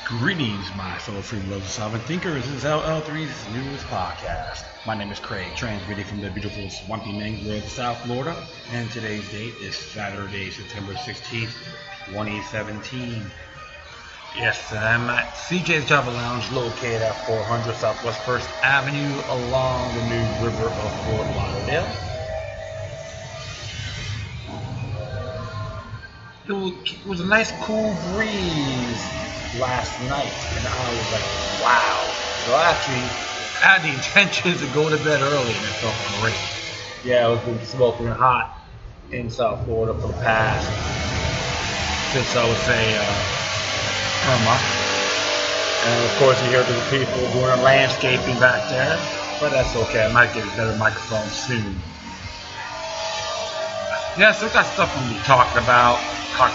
Greetings, my fellow freedom lovers, sovereign thinkers. This is LL3's newest podcast. My name is Craig, transmitting from the beautiful swampy mangrove of South Florida, and today's date is Saturday, September 16th, 2017. Yes, I'm at CJ's Java Lounge, located at 400 Southwest 1st Avenue, along the New River of Fort Lauderdale. It was a nice cool breeze last night, and I was like, wow. So actually, I had the intention to go to bed early, and it felt great. Yeah, it's been smoking hot in South Florida for the past, since I would say, a month. And of course, you hear the people doing landscaping back there, but that's okay. I might get a better microphone soon. Yeah, so we got stuff we'll be talking about. Hot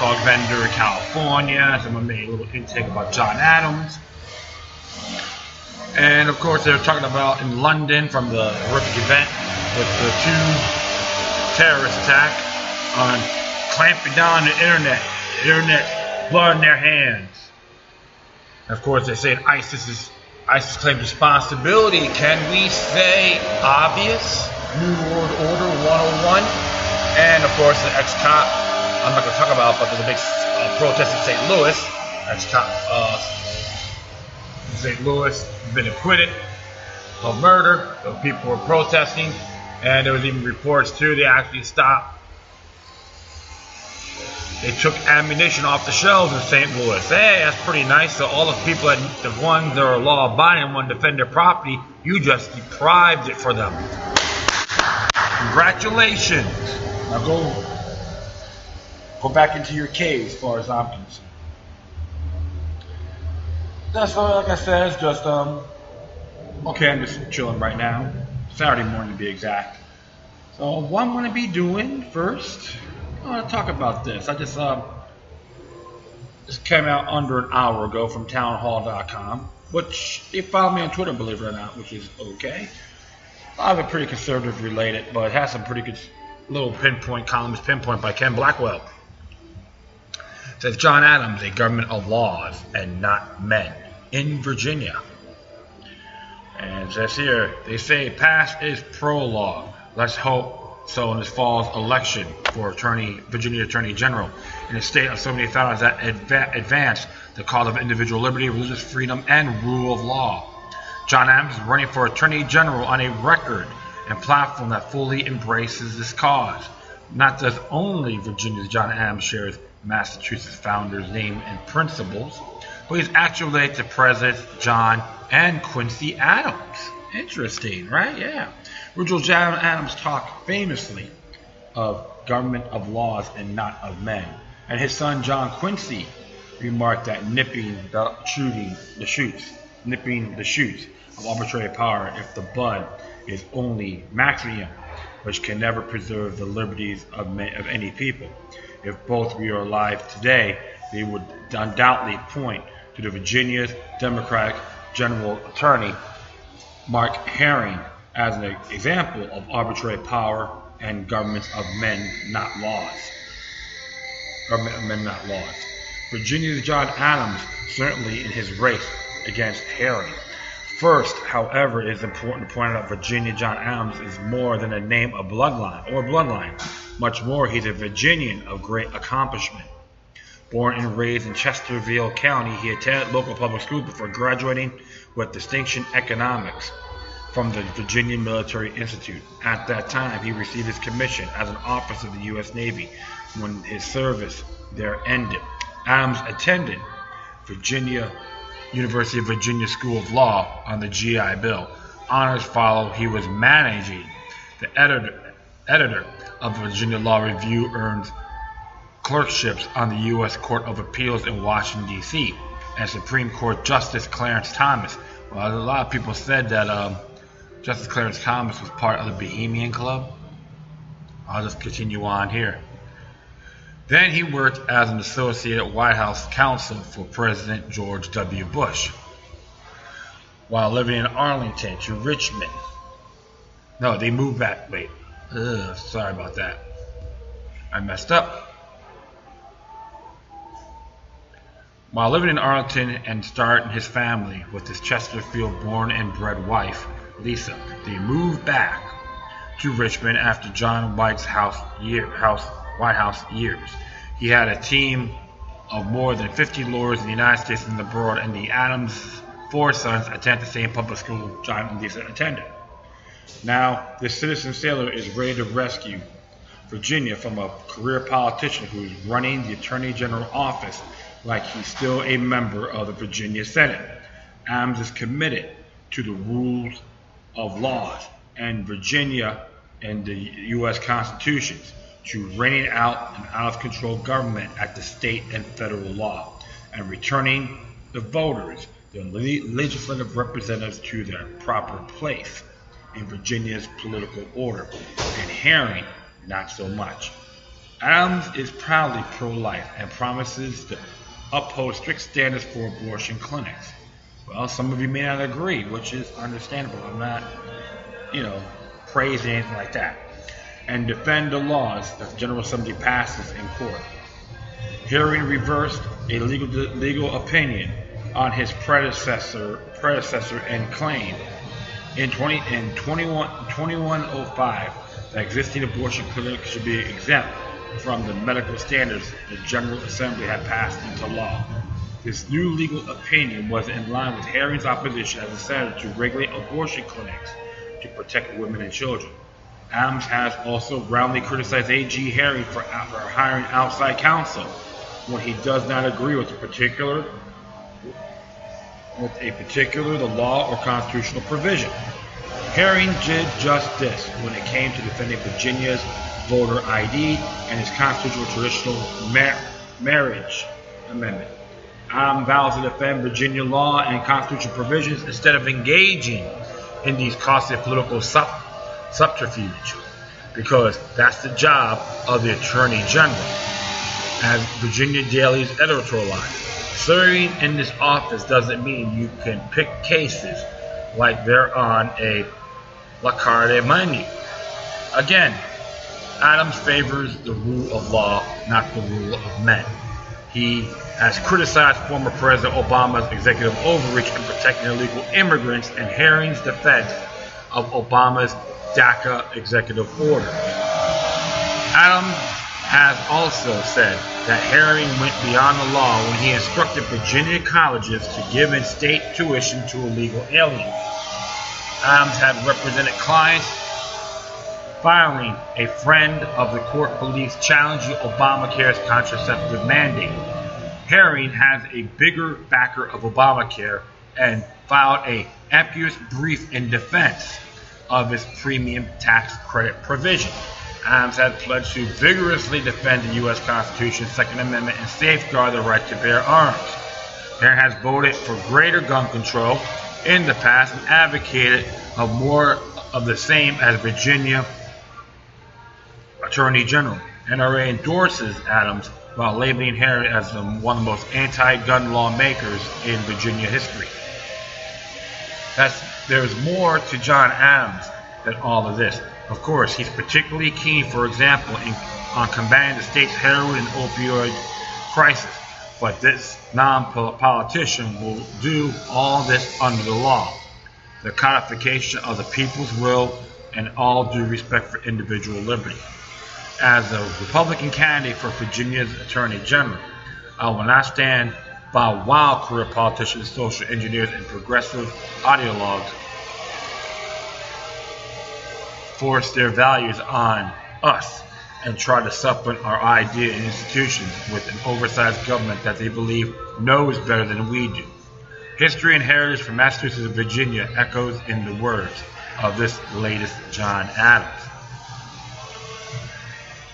dog vendor in California. Someone made a little intake about John Adams. And of course, they're talking about in London from the horrific event with the two terrorist attack on clamping down the internet. The internet, blood in their hands. And of course, they say ISIS claims responsibility. Can we say obvious? New World Order 101. And of course, the ex-cop. I'm not going to talk about, but there's a big protest in St. Louis. St. Louis been acquitted of murder. So people were protesting, and there was even reports too. They actually stopped. They took ammunition off the shelves in St. Louis. Hey, that's pretty nice. So all the people the ones that are law-abiding want to defend their property, you just deprived it for them. Congratulations. Now go back into your cave as far as I'm concerned. That's all, like I said, it's just, okay, I'm just chilling right now. Saturday morning to be exact. So what I'm going to be doing first, I want to talk about this. I just came out under an hour ago from townhall.com, which they followed me on Twitter, believe it or not, which is okay. I have a pretty conservative related, but it has some pretty good little columns pinpoint by Ken Blackwell. It says John Adams, a government of laws and not men, in Virginia. And it says here, they say past is prologue. Let's hope so in this fall's election for Virginia Attorney General in a state of so many founders that advance the cause of individual liberty, religious freedom, and rule of law. John Adams is running for Attorney General on a record and platform that fully embraces this cause. Not just only Virginia's John Adams shares Massachusetts founder's name and principles, but he's actually related to Presidents John and Quincy Adams. Interesting, right? Yeah. Original John Adams talked famously of government of laws and not of men. And his son John Quincy remarked that nipping the shoots of arbitrary power if the bud is only maximum, which can never preserve the liberties of any people. If both we are alive today, they would undoubtedly point to the Virginia's Democratic General Attorney, Mark Herring, as an example of arbitrary power and governments of men, not laws. Government of men, not laws. Virginia's John Adams, certainly in his race against Herring. First, however, it is important to point out Virginia John Adams is more than a name of bloodline. Much more, he's a Virginian of great accomplishment. Born and raised in Chesterfield County, he attended local public schools before graduating with distinction economics from the Virginia Military Institute. At that time, he received his commission as an officer of the U.S. Navy when his service there ended. Adams attended University of Virginia School of Law on the GI Bill. Honors followed. He was managing the editor of the Virginia Law Review, earned clerkships on the U.S. Court of Appeals in Washington, D.C., and Supreme Court Justice Clarence Thomas. Well, a lot of people said that Justice Clarence Thomas was part of the Bohemian Club. I'll just continue on here. Then he worked as an associate White House counsel for President George W. Bush while living in Arlington to Richmond. No, they moved back. Wait. Sorry about that. I messed up. While living in Arlington and starting his family with his Chesterfield-born and bred wife, Lisa, they moved back to Richmond after John White's White House years. He had a team of more than 50 lawyers in the United States and abroad, and the Adams' 4 sons attend the same public school John and Lisa attended. Now, this citizen sailor is ready to rescue Virginia from a career politician who is running the Attorney General office like he's still a member of the Virginia Senate. Adams is committed to the rules of laws and Virginia and the U.S. Constitutions, to reining out an out-of-control government at the state and federal law, and returning the voters, the legislative representatives, to their proper place in Virginia's political order. And Herring, not so much. Adams is proudly pro-life and promises to uphold strict standards for abortion clinics. Well, some of you may not agree, which is understandable. I'm not, praising anything like that. And defend the laws that the General Assembly passes in court. Herring reversed a legal opinion on his predecessor and claimed in 2105 that existing abortion clinics should be exempt from the medical standards the General Assembly had passed into law. This new legal opinion was in line with Herring's opposition as a senator to regulate abortion clinics to protect women and children. Adams has also roundly criticized A.G. Herring for hiring outside counsel when he does not agree with a particular the law or constitutional provision. Herring did just this when it came to defending Virginia's voter ID and his constitutional traditional marriage amendment. Adams vows to defend Virginia law and constitutional provisions instead of engaging in these costly political subterfuge, because that's the job of the Attorney General. As Virginia Daily's editorialized, serving in this office doesn't mean you can pick cases like they're on a La Carte menu. Again, Adams favors the rule of law, not the rule of men. He has criticized former President Obama's executive overreach in protecting illegal immigrants and Herring's defense of Obama's DACA executive order. Adams has also said that Herring went beyond the law when he instructed Virginia colleges to give in-state tuition to illegal aliens. Adams had represented clients filing a friend of the court beliefs challenging Obamacare's contraceptive mandate. Herring has a bigger backer of Obamacare and filed a impetuous brief in defense of its premium tax credit provision. Adams has pledged to vigorously defend the U.S. Constitution's Second Amendment and safeguard the right to bear arms. Herring has voted for greater gun control in the past and advocated of more of the same as Virginia Attorney General. NRA endorses Adams while labeling Herring as one of the most anti-gun lawmakers in Virginia history. There's more to John Adams than all of this. Of course, he's particularly keen, for example, on combating the state's heroin and opioid crisis. But this non-politician will do all this under the law, the codification of the people's will, and all due respect for individual liberty. As a Republican candidate for Virginia's Attorney General, I will not stand by wild career politicians, social engineers, and progressive ideologues force their values on us and try to supplement our idea and institutions with an oversized government that they believe knows better than we do. History and heritage from Massachusetts and Virginia echoes in the words of this latest John Adams.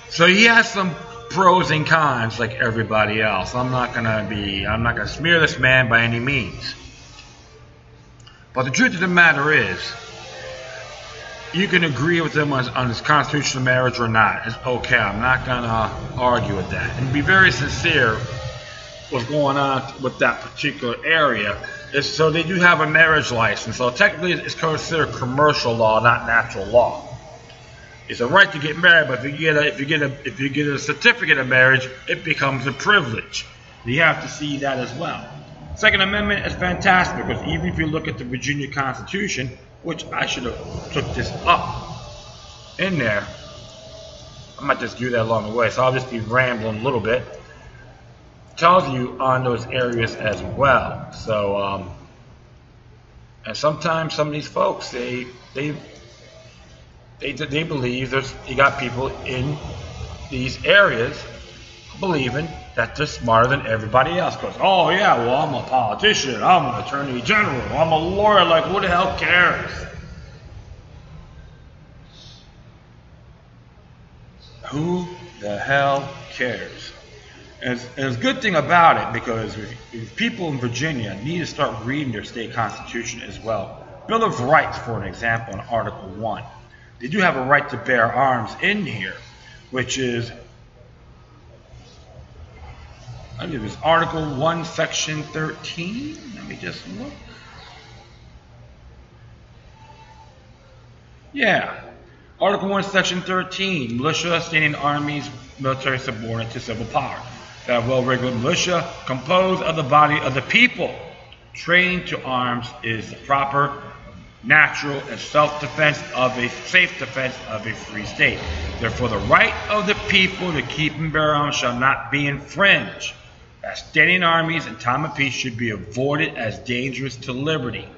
So he has some pros and cons like everybody else. I'm not gonna smear this man by any means. But the truth of the matter is, you can agree with him on his constitutional marriage or not. It's okay. I'm not gonna argue with that. And be very sincere, what's going on with that particular area is so they do have a marriage license. So technically it's considered commercial law, not natural law. It's a right to get married, but if you get a certificate of marriage, it becomes a privilege. You have to see that as well. Second Amendment is fantastic because even if you look at the Virginia Constitution, which I should have took this up in there, I might just do that along the way, so I'll just be rambling a little bit. Tells you on those areas as well. So, and sometimes some of these folks, they believe you got people in these areas believing that they're smarter than everybody else. Because, oh yeah, well, I'm a politician, I'm an attorney general, I'm a lawyer, like who the hell cares? Who the hell cares? And it's a good thing about it because if people in Virginia need to start reading their state constitution as well. Bill of Rights, for an example, in Article 1. They do have a right to bear arms in here, which is, I believe it's Article 1, Section 13. Let me just look. Yeah. Article 1, Section 13. Militia, standing armies, military subordinate to civil power. That well-regulated militia, composed of the body of the people, trained to arms, is the proper, natural, and self-defense of a safe defense of a free state. Therefore, the right of the people to keep and bear arms shall not be infringed. That standing armies in time of peace should be avoided as dangerous to liberty,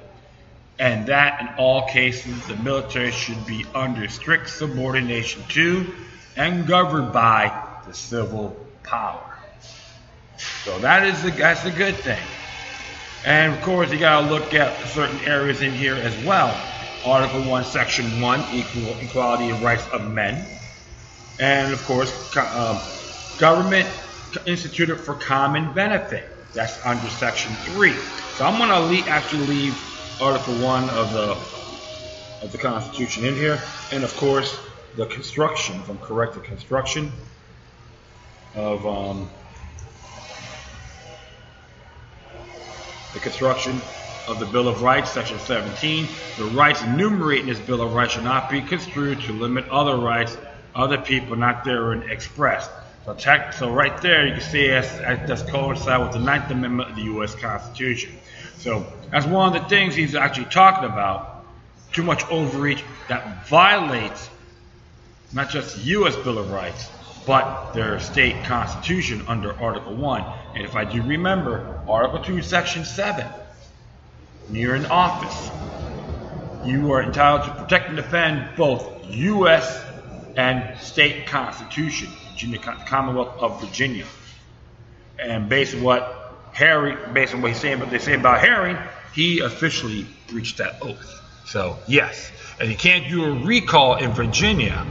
and that in all cases the military should be under strict subordination to and governed by the civil power. So that's a good thing. And of course, you got to look at certain areas in here as well. Article 1, Section 1, equality of rights of men. And of course, government instituted for common benefit. That's under Section 3. So I'm going to actually leave Article 1 of the Constitution in here. And of course, the construction, if I'm correct, the construction of the Bill of Rights, Section 17. The rights enumerated in this Bill of Rights should not be construed to limit other rights, other people not therein expressed. So right there, you can see that's coincide with the 9th Amendment of the U.S. Constitution. So that's one of the things he's actually talking about. Too much overreach that violates not just the U.S. Bill of Rights, but their state constitution under Article 1. And if I do remember, Article 2, Section 7, when you're in office, you are entitled to protect and defend both U.S. and state constitution, Virginia, Commonwealth of Virginia. And based on what he's saying, what they say about Herring, he officially breached that oath. So yes, and you can't do a recall in Virginia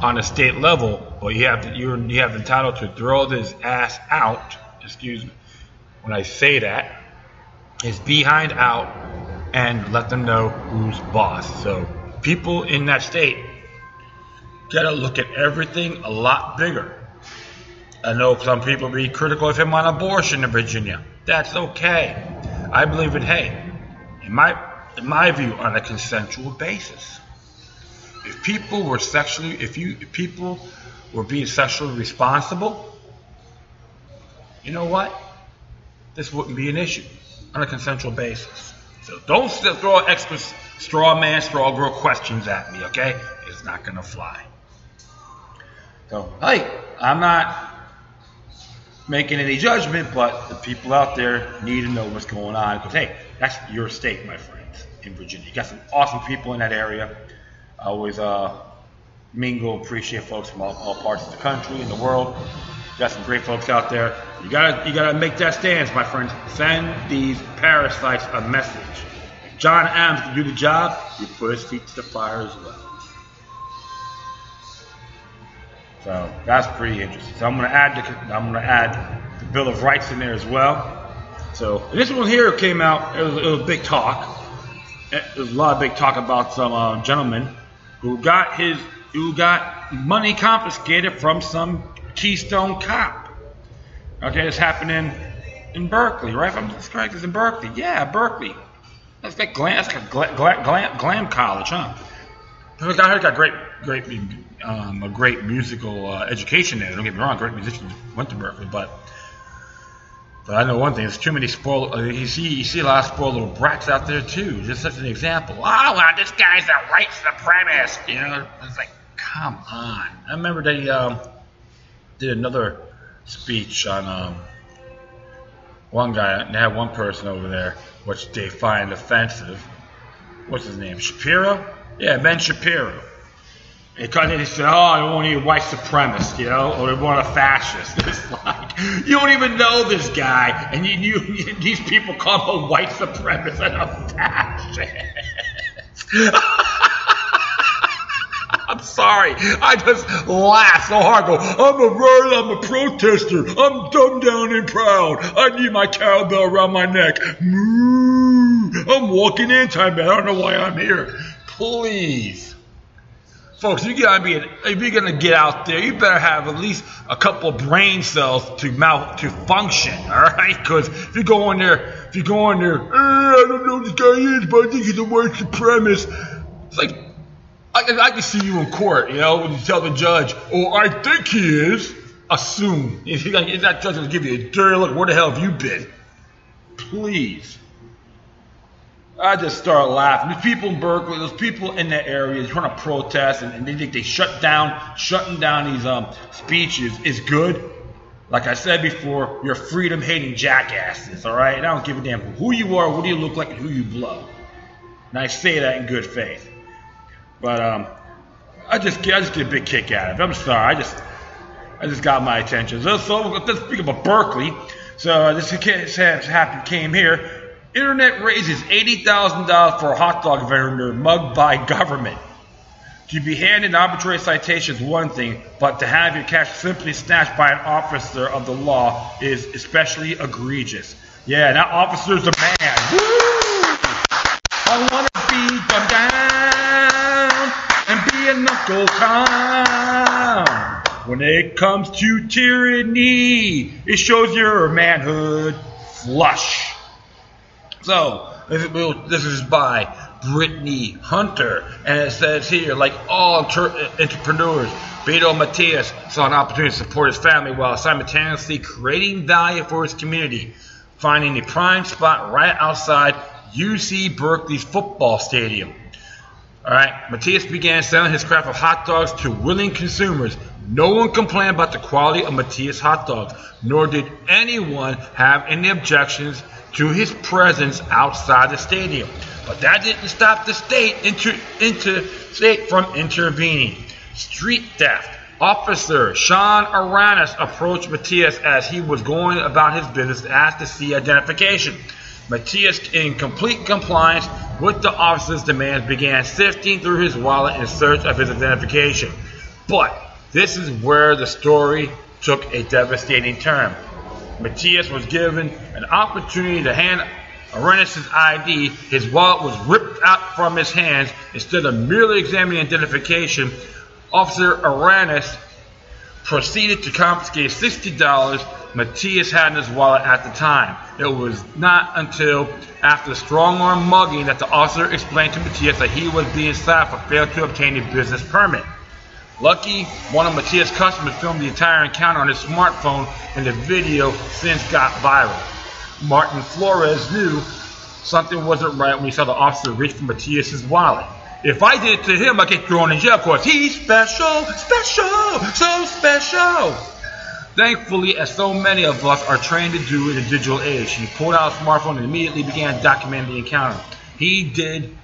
on a state level, but you have entitled to throw his ass out. Excuse me, when I say that, is behind out and let them know who's boss. So people in that state gotta look at everything a lot bigger. I know some people be critical of him on abortion in Virginia. That's okay. I believe in, in my view, on a consensual basis. If people were being sexually responsible, you know what? This wouldn't be an issue on a consensual basis. So don't throw extra straw man, straw girl questions at me, okay? It's not gonna fly. So, I'm not making any judgment, but the people out there need to know what's going on because, that's your state, my friends, in Virginia. You got some awesome people in that area. I always mingle, appreciate folks from all parts of the country and the world. You got some great folks out there. You gotta make that stance, my friends. Send these parasites a message. If John Adams can do the job, you put his feet to the fire as well. So that's pretty interesting. So I'm gonna add the Bill of Rights in there as well. So this one here came out. It was big talk. There was a lot of big talk about some gentleman who got money confiscated from some Keystone cop. Okay, it's happening in Berkeley, right? If I'm correct, it's in Berkeley. Yeah, Berkeley. That's like Glam College, huh? I heard got a great musical education there. Don't get me wrong, great musicians went to Berkeley, but But I know one thing: there's too many spoiled. You see a lot of spoiled little brats out there too. Just such an example. Oh, well, this guy's a white supremacist. You know, it's like, come on. I remember that he did another speech on one guy. They had one person over there, which they find offensive. What's his name? Shapiro? Yeah, Ben Shapiro. He said, oh, they want a white supremacist, you know, or they want a fascist. It's like, you don't even know this guy, and these people call him a white supremacist and a fascist. I'm sorry. I just laugh so hard. I'm a protester. I'm dumb down and proud. I need my cowbell around my neck. Moo. I'm walking anti-man. I don't know why I'm here. Please. Folks, if you're gonna get out there, you better have at least a couple of brain cells to function, all right? Because if you go in there, I don't know who this guy is, but I think he's a white supremacist. It's like I can see you in court, you know, when you tell the judge, "Oh, I think he is." Assume if that judge will give you a dirty look. Where the hell have you been? Please. I just started laughing. There's people in Berkeley, there's people in that area trying to protest, and they think shutting down these speeches is good. Like I said before, you're freedom-hating jackasses, all right? And I don't give a damn who you are, what do you look like, and who you blow. And I say that in good faith. But I just get a big kick out of it. I'm sorry, I just got my attention. So let's speak about Berkeley. So this kid came here. Internet raises $80,000 for a hot dog vendor mugged by government. To be handed an arbitrary citation is one thing, but to have your cash simply snatched by an officer of the law is especially egregious. Yeah, that officer's a man. Woo! I want to beat them down and be a knuckle clown. When it comes to tyranny, it shows your manhood flush. So, this is by Brittany Hunter, and it says here, like all entrepreneurs, Beto Matias saw an opportunity to support his family while simultaneously creating value for his community, finding a prime spot right outside UC Berkeley's football stadium. All right, Matias began selling his craft of hot dogs to willing consumers. No one complained about the quality of Matias hot dogs, nor did anyone have any objections to his presence outside the stadium. But that didn't stop the state from intervening. Street theft. Officer Sean Aranis approached Matias as he was going about his business and asked to see identification. Matias, in complete compliance with the officer's demands, began sifting through his wallet in search of his identification. But this is where the story took a devastating turn. Matias was given an opportunity to hand Aranis' ID. His wallet was ripped out from his hands. Instead of merely examining identification, Officer Aranis proceeded to confiscate $60 Matias had in his wallet at the time. It was not until after the strong-arm mugging that the officer explained to Matias that he was being slapped for failing to obtain a business permit. Lucky, one of Matias' customers filmed the entire encounter on his smartphone, and the video since got viral. Martin Flores knew something wasn't right when he saw the officer reach for Matias' wallet. If I did it to him, I'd get thrown in jail because he's special, so special. Thankfully, as so many of us are trained to do in the digital age, he pulled out a smartphone and immediately began documenting the encounter. He did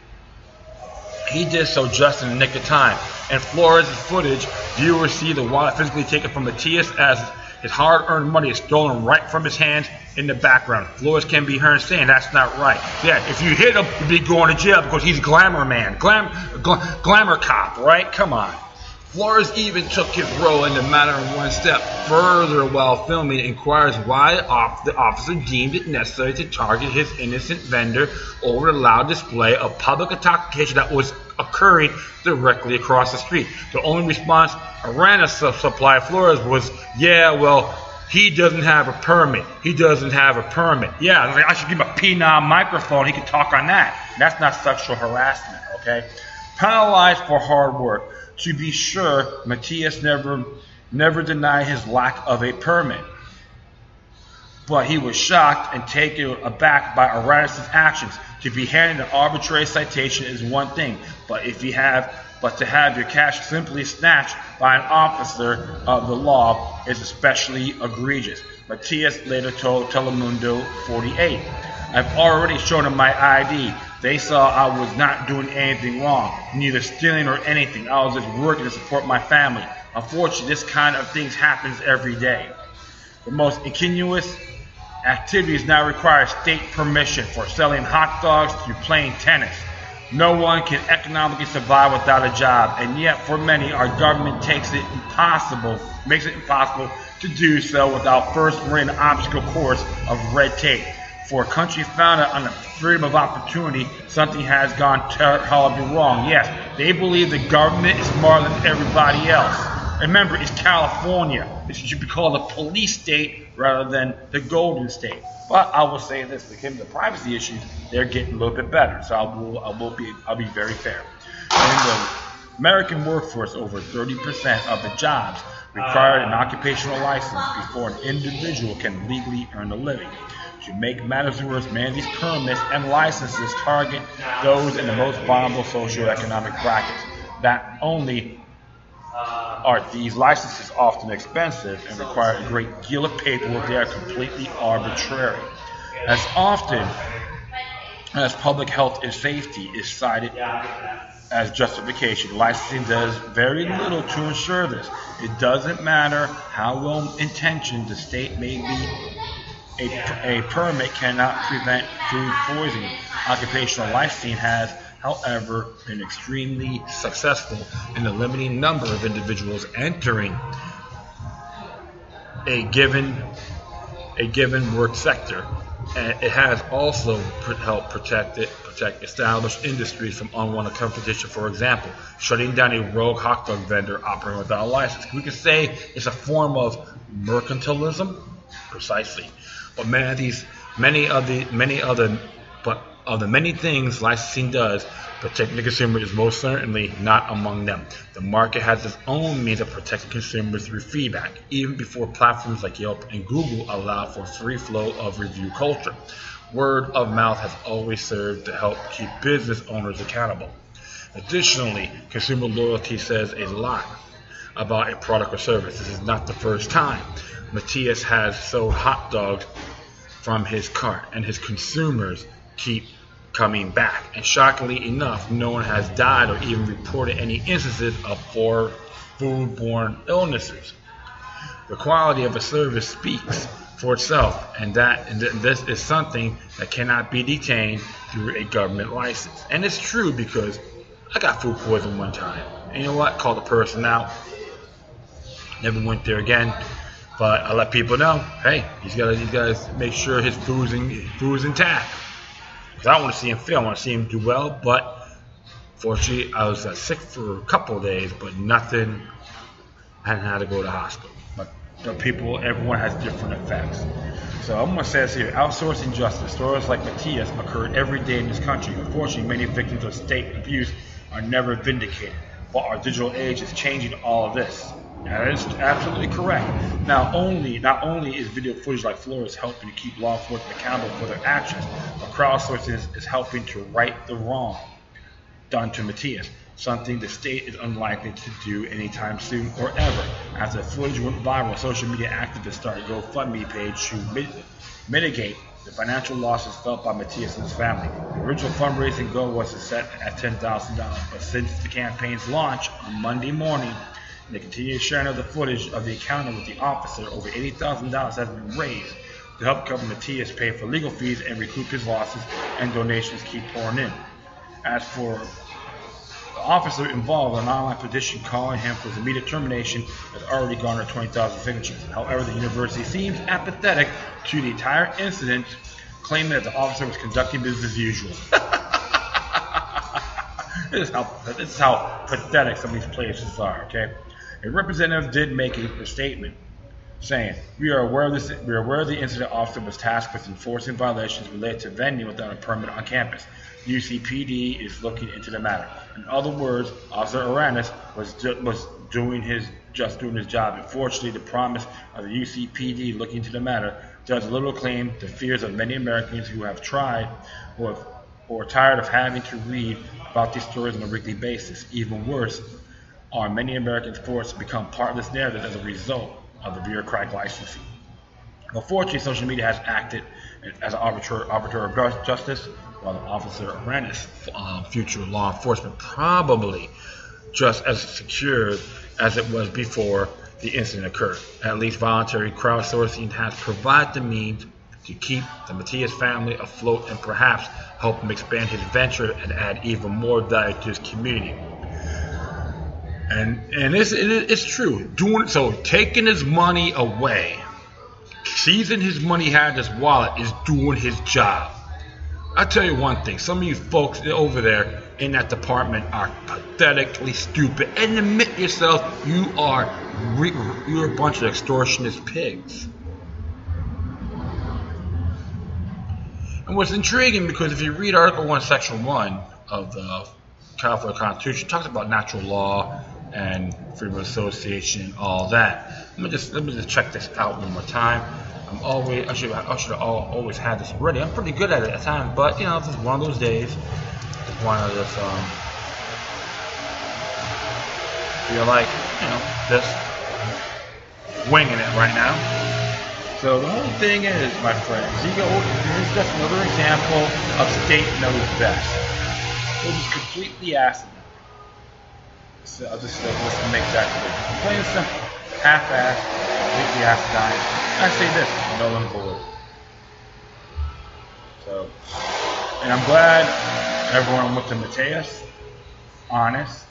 so just in the nick of time. In Flores' footage, viewers see the wallet physically taken from Matias as his hard-earned money is stolen right from his hands in the background. Flores can be heard saying that's not right. Yeah, if you hit him, you'd be going to jail because he's a glamour man, glamour cop, right? Come on. Flores even took his role in the matter one step further while filming. Inquires why the officer deemed it necessary to target his innocent vendor over the loud display of public intoxication that was occurring directly across the street. The only response Aranis supplied Flores was, yeah, well, he doesn't have a permit. He doesn't have a permit. Yeah, I should give him a P9 microphone. He can talk on that. That's not sexual harassment, okay? Penalized for hard work. To be sure, Matias never denied his lack of a permit. but he was shocked and taken aback by Warrantless' actions. To be handed an arbitrary citation is one thing, but to have your cash simply snatched by an officer of the law is especially egregious. Matias later told Telemundo 48, "I've already shown them my ID. They saw I was not doing anything wrong, neither stealing or anything. I was just working to support my family. Unfortunately, this kind of thing happens every day." The most insidious activities now require state permission, for selling hot dogs to playing tennis. No one can economically survive without a job, and yet for many, our government makes it impossible to do so without first running the obstacle course of red tape. For a country founded on the freedom of opportunity, something has gone terribly wrong. Yes, they believe the government is smarter than everybody else. Remember, it's California. It should be called a police state rather than the Golden State. But I will say this: when it comes to privacy issues, they're getting a little bit better. So I'll be very fair. In the American workforce, over 30% of the jobs require an occupational license before an individual can legally earn a living. To make matters worse, many of these permits and licenses target those in the most vulnerable socioeconomic brackets. Not only are these licenses often expensive and require a great deal of paperwork, they are completely arbitrary. As often as public health and safety is cited as justification, licensing does very little to ensure this. It doesn't matter how well-intentioned the state may be, a permit cannot prevent food poisoning. Occupational licensing has, however, been extremely successful in the limiting number of individuals entering a given work sector, and it has also helped protect established industries from unwanted competition. For example, shutting down a rogue hot dog vendor operating without a license. We could say it's a form of mercantilism, precisely. But of the many things licensing does, protecting the consumer is most certainly not among them. The market has its own means of protecting consumers through feedback, even before platforms like Yelp and Google allow for free flow of review culture. Word of mouth has always served to help keep business owners accountable. Additionally, consumer loyalty says a lot about a product or service. This is not the first time Matias has sold hot dogs from his cart, and his consumers keep coming back. And shockingly enough, no one has died or even reported any instances of foodborne illnesses. The quality of a service speaks for itself, and this is something that cannot be detained through a government license. And it's true, because I got food poisoning one time. And you know what? Called the person out. Never went there again. But I let people know, hey, he's got to make sure his food's intact. Because I don't want to see him fail. I want to see him do well. But fortunately, I was sick for a couple of days, but nothing. I hadn't had to go to the hospital. But everyone has different effects. So I'm going to say this here: outsourcing justice. Stories like Matias occur every day in this country. Unfortunately, many victims of state abuse are never vindicated. But our digital age is changing all of this. That is absolutely correct. Not only is video footage like Flores helping to keep law enforcement accountable for their actions, but crowdsourcing is helping to right the wrong done to Matias, something the state is unlikely to do anytime soon or ever. As the footage went viral, social media activists started a GoFundMe page to mitigate the financial losses felt by Matias and his family. The original fundraising goal was set at $10,000, but since the campaign's launch on Monday morning, and the continued sharing of the footage of the encounter with the officer, over $80,000 has been raised to help cover Matias pay for legal fees and recoup his losses, and donations keep pouring in. As for the officer involved, an online petition calling him for his immediate termination has already garnered 20,000 signatures. However, the university seems apathetic to the entire incident, claiming that the officer was conducting business as usual. This is how pathetic some of these places are, okay? A representative did make a statement saying, we are aware of the incident. Officer was tasked with enforcing violations related to vending without a permit on campus. UCPD is looking into the matter. In other words, Officer Warrantless was doing his job. Unfortunately, the promise of the UCPD looking into the matter does little claim the fears of many Americans who have tried or are tired of having to read about these stories on a weekly basis. Even worse, are many Americans forced to become part of this narrative as a result of the bureaucratic licensing. Unfortunately, social media has acted as an arbiter of justice, while Officer Warrantless, future law enforcement, probably just as secure as it was before the incident occurred. At least voluntary crowdsourcing has provided the means to keep the Matias family afloat and perhaps help him expand his venture and add even more value to his community. And it's true. Taking his money away, seizing his money he had in his wallet, is doing his job. I'll tell you one thing. Some of you folks over there in that department are pathetically stupid. And admit yourself, you're a bunch of extortionist pigs. And what's intriguing, because if you read Article 1, Section 1 of the California Constitution, it talks about natural law and freedom of association, all that. Let me just check this out one more time. I should have always had this ready. I'm pretty good at it at times, but you know, this is one of those days. Just one of this feel like, you know, just winging it right now. So the whole thing is, my friends, here's just another example of state knows best. It was completely asinine. So I'll just let's make that clear. Plain and simple, half-assed, completely asinine. I say this, null and void. So, and I'm glad everyone went to Matias, honest,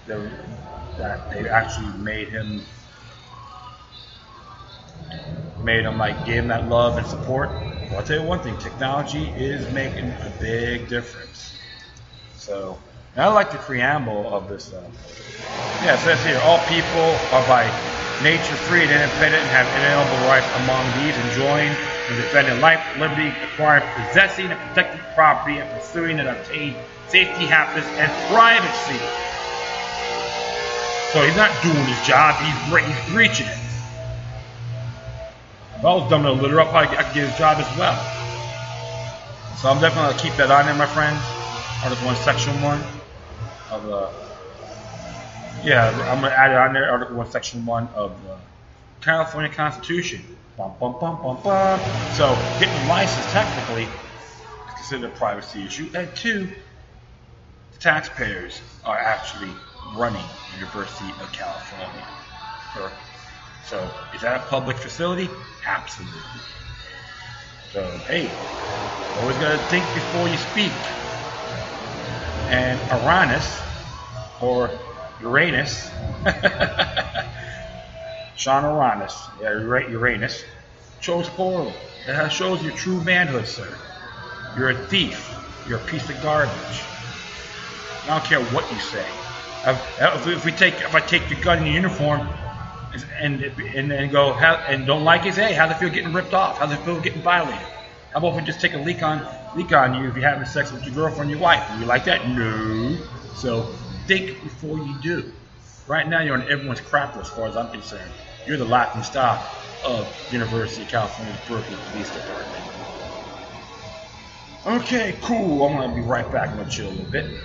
that they actually made him like, gave him that love and support. Well, I'll tell you one thing, technology is making a big difference. So, and I like the preamble of this. Yeah, it says here, all people are by nature free and independent and have inalienable rights among these, enjoying and defending life, liberty, acquiring, possessing, and protecting property, and pursuing and obtaining safety, happiness, and privacy. So he's not doing his job, he's breaching it. If I was dumb to litter up, I could get his job as well. So I'm definitely going to keep that on there, my friends. Article 1, Section 1 of the... Yeah, I'm going to add it on there, Article 1, Section 1 of the California Constitution. Bum, bum, bum, bum, bum. So, getting a license technically is considered a privacy issue. And 2, the taxpayers are actually running the University of California. So, is that a public facility? Absolutely. So, hey, always got to think before you speak. And Uranus, or Uranus, Sean Uranus, yeah, Uranus, chose poorly. That shows your true manhood, sir. You're a thief. You're a piece of garbage. I don't care what you say. If I take your gun and your uniform and go and don't like it, say, hey, how's it feel getting ripped off? How's it feel getting violated? How about if we just take a leak on you if you're having sex with your girlfriend, your wife? Do you like that? No. So think before you do. Right now, you're on everyone's crapper as far as I'm concerned. You're the laughing stock of University of California's Berkeley Police Department. Okay, cool. I'm gonna be right back. I'm gonna chill a little bit.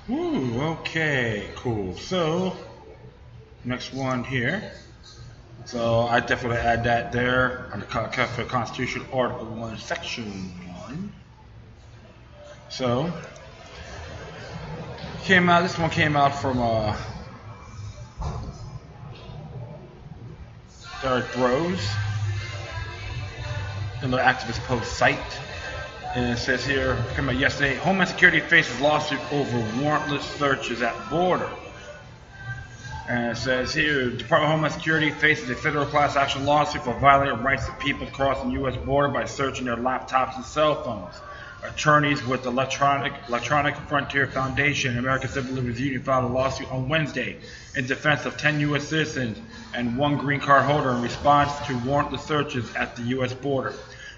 Ooh, okay, cool. So, next one here. So I definitely add that there on the California Constitution, Article 1, Section 1. So, this one came out from Derek Rose in the activist post site. And it says here, came out yesterday, Homeland Security faces lawsuit over warrantless searches at border. And it says here, Department of Homeland Security faces a federal class action lawsuit for violating rights of people crossing the U.S. border by searching their laptops and cell phones. Attorneys with the Electronic Frontier Foundation and American Civil Liberties Union filed a lawsuit on Wednesday in defense of 10 U.S. citizens and 1 green card holder in response to warrantless searches at the U.S. border.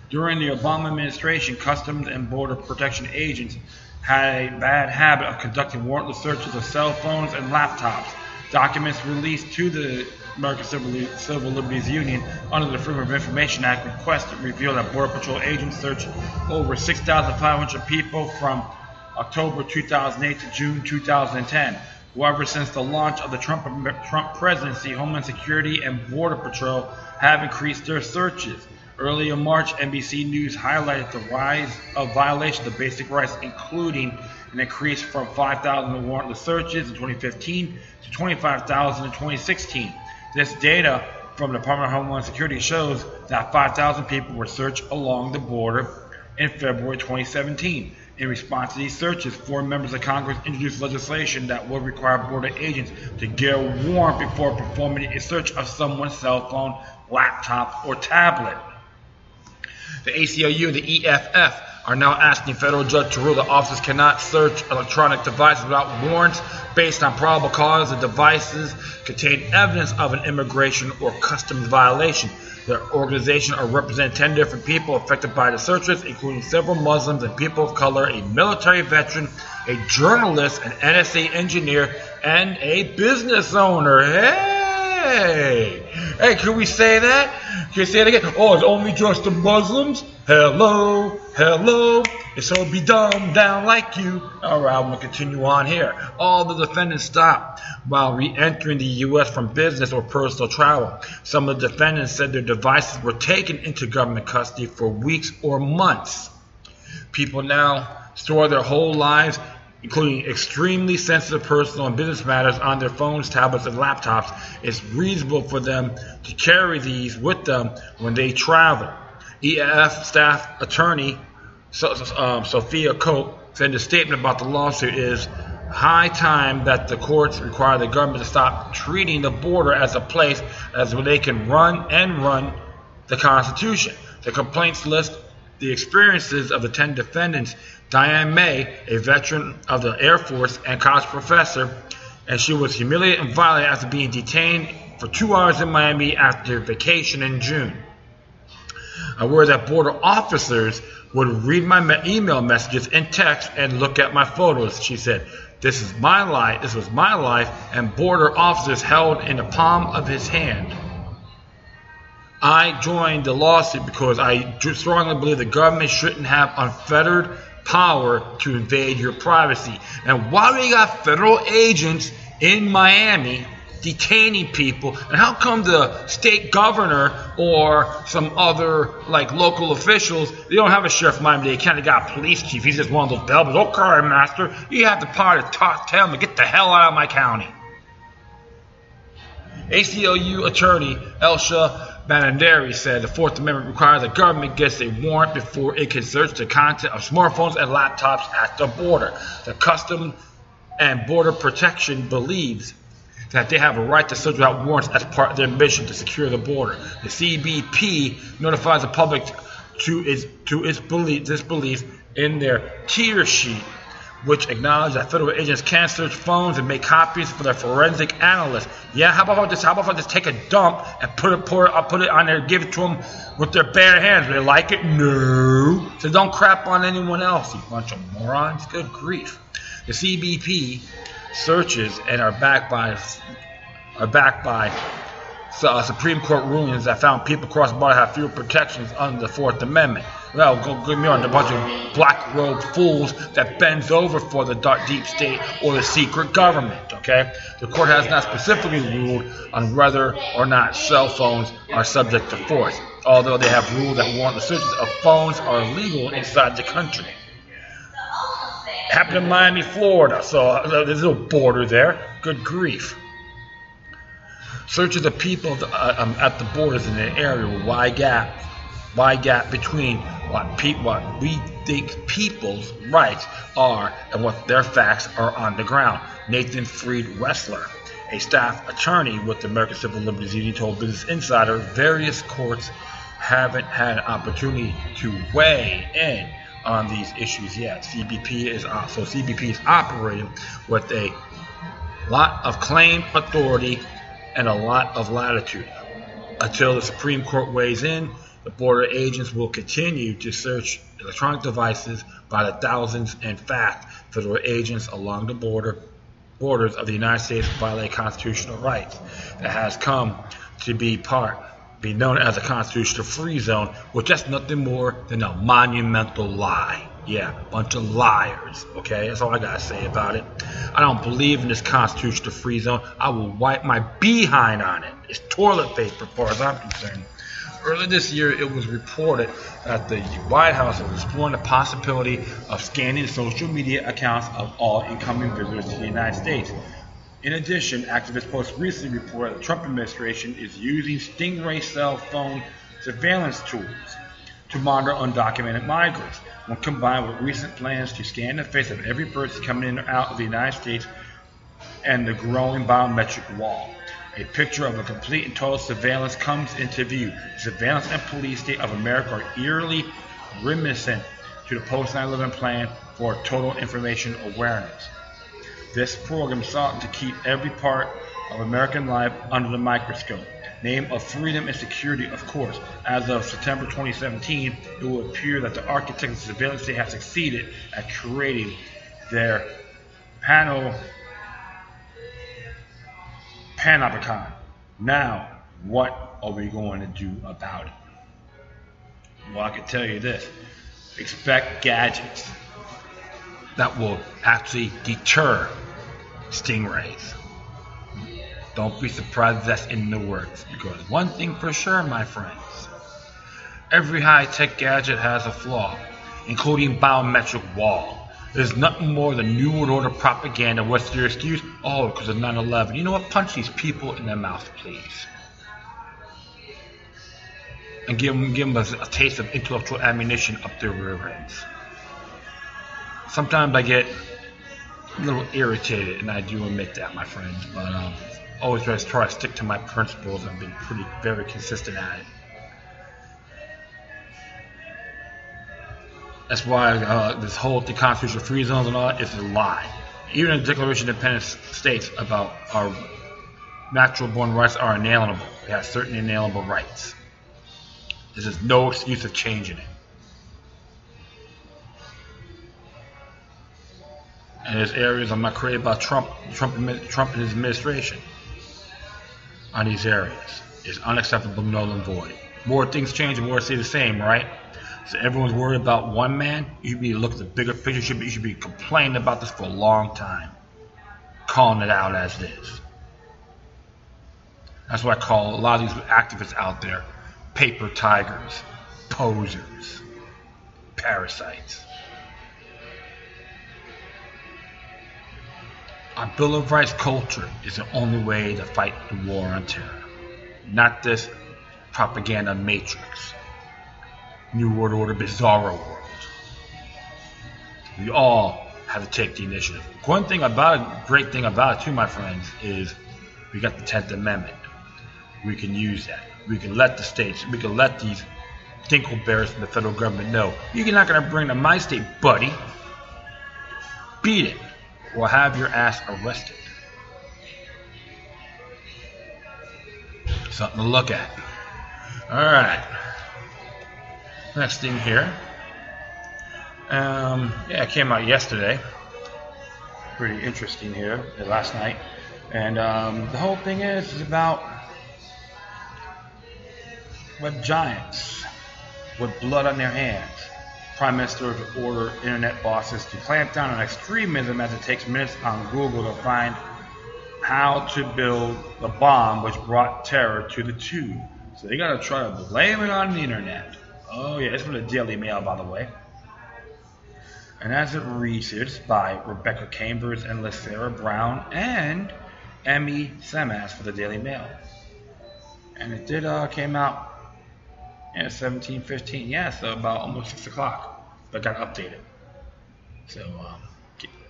During the Obama administration, Customs and Border Protection agents had a bad habit of conducting warrantless searches of cell phones and laptops, Documents released to the American Civil Liberties Union under the Freedom of Information Act revealed that Border Patrol agents searched over 6,500 people from October 2008 to June 2010. However, since the launch of the Trump presidency, Homeland Security and Border Patrol have increased their searches. Early in March, NBC News highlighted the rise of violations of basic rights, including an increase from 5,000 warrantless searches in 2015 to 25,000 in 2016. This data from the Department of Homeland Security shows that 5,000 people were searched along the border in February 2017. In response to these searches, 4 members of Congress introduced legislation that would require border agents to get a warrant before performing a search of someone's cell phone, laptop, or tablet. The ACLU and the EFF are now asking a federal judge to rule that officers cannot search electronic devices without warrants based on probable cause the devices contain evidence of an immigration or customs violation. The organization represents 10 different people affected by the searches, including several Muslims and people of color, a military veteran, a journalist, an NSA engineer, and a business owner. Hey, can we say that? Can we say it again? Oh, it's only just the Muslims? Hello, and so be dumbed down like you. All right, I'm going to continue on here. All the defendants stopped while re-entering the U.S. from business or personal travel. Some of the defendants said their devices were taken into government custody for weeks or months. People now store their whole lives, including extremely sensitive personal and business matters, on their phones, tablets, and laptops. It's reasonable for them to carry these with them when they travel. EAF staff attorney Sophia Cope said in a statement about the lawsuit, is high time that the courts require the government to stop treating the border as a place as where they can run the Constitution. The complaints list the experiences of the 10 defendants. Diane May, a veteran of the Air Force and college professor, and she was humiliated and violated after being detained for 2 hours in Miami after vacation in June. I worry that border officers would read my email messages and text and look at my photos, she said. This was my life, and border officers held in the palm of his hand. I joined the lawsuit because I strongly believe the government shouldn't have unfettered power to invade your privacy. And why do you got federal agents in Miami detaining people? And how come the state governor or some other local officials, they don't have a sheriff in Miami, they kind of got a police chief, he's just one of those bellboys. Okay, master, you have the power to tell him to get the hell out of my county. ACLU attorney Elsha Bananderi said the Fourth Amendment requires the government gets a warrant before it can search the content of smartphones and laptops at the border. The Customs and Border Protection believes that they have a right to search without warrants as part of their mission to secure the border. The CBP notifies the public to its belief in their tier sheet, which acknowledge that federal agents can search phones and make copies for their forensic analysts. Yeah, how about this? How about if I just take a dump and put it on there, give it to them with their bare hands? Do they like it? No. So don't crap on anyone else, you bunch of morons. Good grief. The CBP searches and are backed by Supreme Court rulings that found people across the border have fewer protections under the Fourth Amendment. Well, go give me on a bunch of black robe fools that bends over for the deep state or the secret government, okay? The court has not specifically ruled on whether or not cell phones are subject to force, although they have ruled that warrantless searches of phones are illegal inside the country. It happened in Miami, Florida, so there's no border there. Good grief. Searches of people at the borders in the area with wide gap between what we think people's rights are and what their facts are on the ground. Nathan Freed Wessler, a staff attorney with the American Civil Liberties Union, told Business Insider various courts haven't had an opportunity to weigh in on these issues yet. CBP is operating with a lot of claimed authority and a lot of latitude. Until the Supreme Court weighs in, the border agents will continue to search electronic devices by the thousands. In fact, federal agents along the border borders of the United States violate constitutional rights. That has come to be known as a constitutional free zone, which that's nothing more than a monumental lie. Yeah, bunch of liars, okay? That's all I gotta say about it. I don't believe in this constitutional free zone. I will wipe my behind on it. It's toilet paper, as far as I'm concerned. Earlier this year, it was reported that the White House was exploring the possibility of scanning social media accounts of all incoming visitors to the United States. In addition, activists post recently reported the Trump administration is using Stingray cell phone surveillance tools to monitor undocumented migrants, when combined with recent plans to scan the face of every person coming in or out of the United States and the growing biometric wall. A picture of a complete and total surveillance comes into view. The surveillance and police state of America are eerily reminiscent to the post 9/11 plan for total information awareness. This program sought to keep every part of American life under the microscope. Name of freedom and security, of course. As of September 2017, it will appear that the architects of the surveillance state have succeeded at creating their panopticon. Now, what are we going to do about it? Well, I can tell you this. Expect gadgets that will actually deter stingrays. Don't be surprised that's in the works, because one thing for sure, my friends, every high-tech gadget has a flaw, including biometric wall. There's nothing more than New World Order propaganda. What's their excuse? Oh, because of 9/11. You know what? Punch these people in the mouth, please. And give them a taste of intellectual ammunition up their rear ends. Sometimes I get a little irritated, and I do admit that, my friends, but always try to stick to my principles. I've been very consistent at it. That's why this whole constitutional free zones and all that is a lie. Even the Declaration of Independence states about our natural born rights are inalienable. We have certain inalienable rights. There's no excuse of changing it. And there's areas I'm not crazy about Trump and his administration on these areas. It's unacceptable, null and void. More things change and more stay the same, right? So everyone's worried about one man. You should be looking at the bigger picture. You should be complaining about this for a long time. Calling it out as it is. That's what I call a lot of these activists out there paper tigers, posers, parasites. Our Bill of Rights culture is the only way to fight the war on terror, not this propaganda matrix, New World Order, bizarro world. We all have to take the initiative. Great thing about it too, my friends, is we got the 10th Amendment. We can use that. We can let the states, we can let these dinkleberries from the federal government know, you're not going to bring to my state, buddy. Beat it. Or have your ass arrested. Something to look at. Alright. Next thing here. It came out yesterday. Pretty interesting here, last night. And the whole thing is about web giants with blood on their hands. Prime Minister to order internet bosses to clamp down on extremism as it takes minutes on Google to find how to build the bomb which brought terror to the tube. So they gotta try to blame it on the internet. Oh yeah, it's from the Daily Mail, by the way. And as it reads, it's by Rebecca Chambers and LaSarah Brown and Emmy Semas for the Daily Mail. And it came out at 17:15, so about almost 6 o'clock. But got updated. So,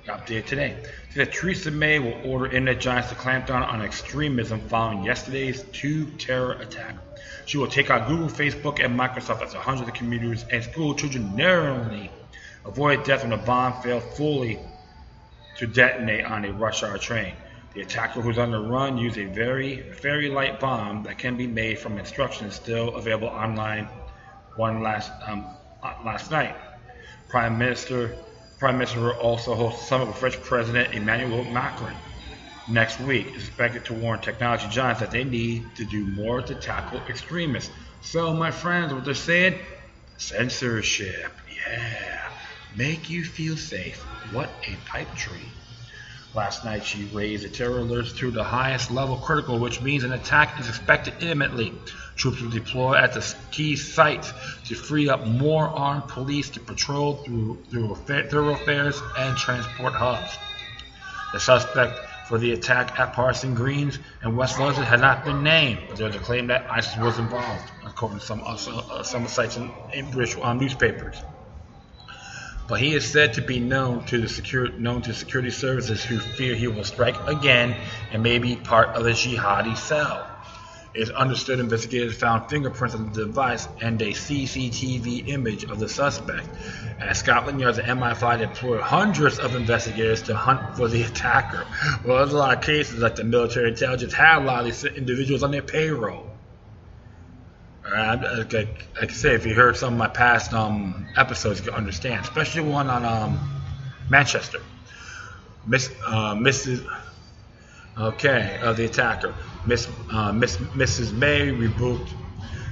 got updated today. It said Theresa May will order internet giants to clamp down on extremism following yesterday's tube terror attack. She will take out Google, Facebook, and Microsoft as hundreds of commuters and school children narrowly avoided death when a bomb failed fully to detonate on a rush hour train. The attacker who's on the run used a very light bomb that can be made from instructions still available online last night. Prime Minister will also host a summit with French President Emmanuel Macron. next week is expected to warn technology giants that they need to do more to tackle extremists. So, my friends, what they're saying? Censorship, yeah. Make you feel safe. What a pipe dream. Last night, she raised the terror alerts to the highest level critical, which means an attack is expected imminently. Troops will deploy at the key sites to free up more armed police to patrol through thoroughfares and transport hubs. The suspect for the attack at Parsons Greens and West London had not been named, but there's a claim that ISIS was involved, according to some sites in British newspapers. But he is said to be known to security services who fear he will strike again and may be part of the jihadi cell. It is understood investigators found fingerprints on the device and a CCTV image of the suspect. At Scotland Yard, the MI5 deployed hundreds of investigators to hunt for the attacker. Well, there's a lot of cases like the military intelligence had a lot of these individuals on their payroll. Like I say, if you heard some of my past episodes, you can understand, especially one on Manchester. Mrs. The attacker. Mrs. May rebuked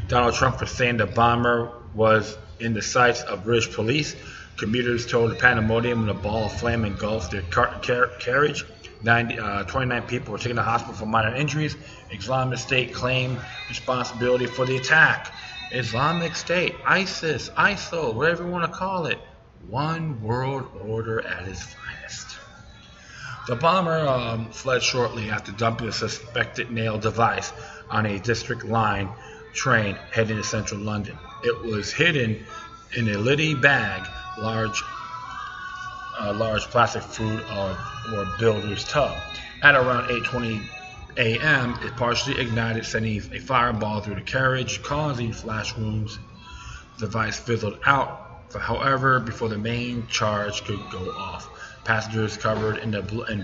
Donald Trump for saying the bomber was in the sights of British police. Commuters told the pandemonium when a ball of flame engulfed their carriage. 29 people were taken to the hospital for minor injuries. Islamic State claimed responsibility for the attack. Islamic State, ISIS, ISIL, whatever you want to call it. One world order at its finest. The bomber fled shortly after dumping a suspected nail device on a district line train heading to central London. It was hidden in a litty bag, large plastic food or builder's tub. At around 8:20 a.m., it partially ignited, sending a fireball through the carriage, causing flash wounds. The device fizzled out, however, before the main charge could go off. Passengers covered in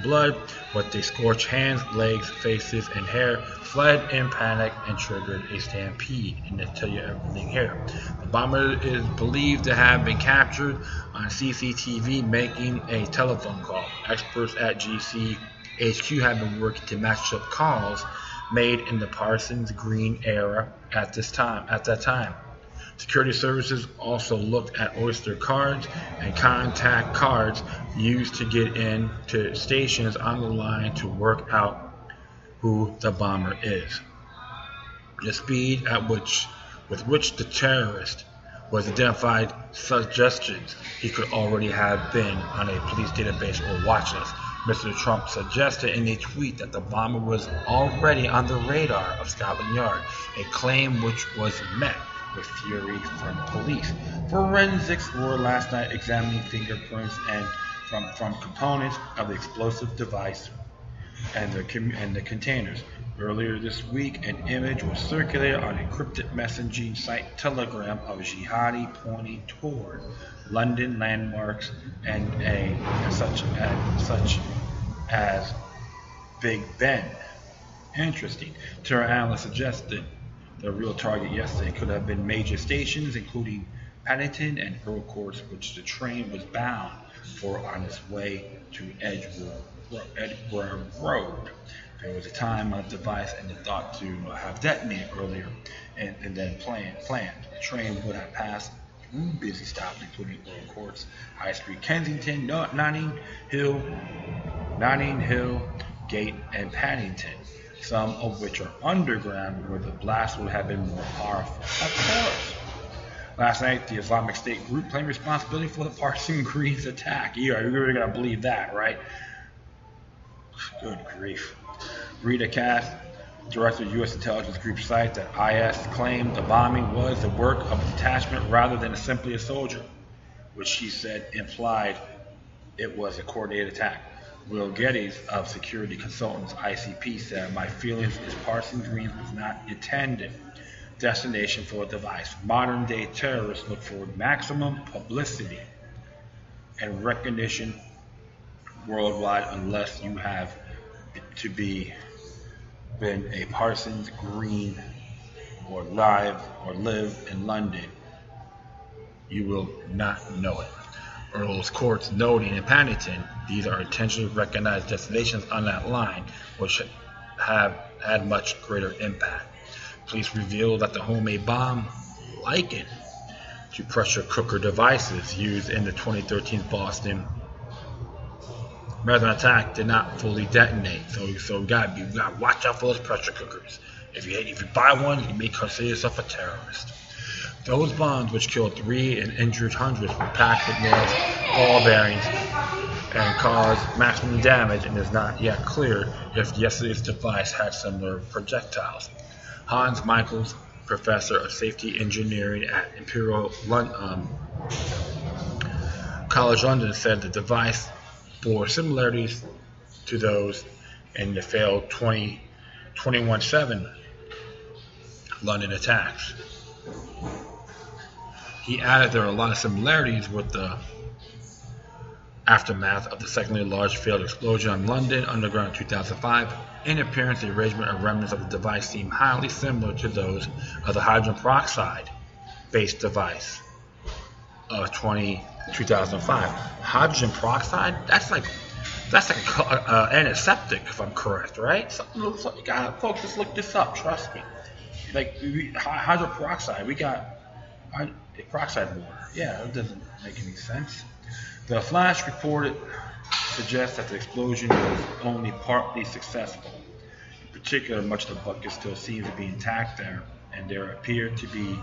blood, with their scorched hands, legs, faces, and hair, fled in panic and triggered a stampede. And to tell you everything here, the bomber is believed to have been captured on CCTV making a telephone call. Experts at GCHQ have been working to match up calls made in the Parsons Green era at that time. Security services also looked at Oyster cards and contact cards used to get in to stations on the line to work out who the bomber is. The speed with which the terrorist was identified suggestions he could already have been on a police database or watch list. Mr. Trump suggested in a tweet that the bomber was already on the radar of Scotland Yard, a claim which was met with fury from police. Forensics were last night examining fingerprints and from components of the explosive device and the containers. Earlier this week, an image was circulated on encrypted messaging site Telegram of jihadi pointing toward London landmarks and such as Big Ben. Interesting. Terror analysts suggested the real target yesterday could have been major stations, including Paddington and Earl Courts, which the train was bound for on its way to Edgware Road. There was a time on the device and it thought to have detonated earlier and then planned. The train would have passed through busy stops, including Earl Courts, High Street, Kensington, Notting Hill, Gate, and Paddington, some of which are underground, where the blast would have been more powerful. Of course. Last night, the Islamic State group claimed responsibility for the Parsons Greens attack. You're really going to believe that, right? Good grief. Rita Cass, director of U.S. intelligence group site, that IS claimed the bombing was the work of a detachment rather than simply a soldier, which she said implied it was a coordinated attack. Will Geddes of Security Consultants ICP said, "My feelings is Parsons Greens was not intended destination for a device. Modern day terrorists look for maximum publicity and recognition worldwide unless you have to been a Parsons Green or live or live in London. You will not know it." Earl's Courts noting in Paddington These are intentionally recognized destinations on that line, which have had much greater impact. Police revealed that the homemade bomb, likened to pressure cooker devices used in the 2013 Boston Marathon attack, did not fully detonate. So you gotta watch out for those pressure cookers. If you buy one, you may consider yourself a terrorist. Those bombs, which killed 3 and injured hundreds, were packed with nails, ball bearings, and caused maximum damage, and it is not yet clear if yesterday's device had similar projectiles. Hans Michaels, professor of safety engineering at Imperial College London, said the device bore similarities to those in the failed 21/7 London attacks. He added there are a lot of similarities with the aftermath of the secondly large failed explosion on London Underground in 2005. In appearance, the arrangement of remnants of the device seem highly similar to those of the hydrogen peroxide-based device of 2005. Hydrogen peroxide? That's like antiseptic, if I'm correct, right? Folks, just look this up. Trust me. Like hydrogen peroxide, we got peroxide water. Yeah, it doesn't make any sense. The flash reported suggests that the explosion was only partly successful. In particular, much of the bucket still seems to be intact there, and there appeared to be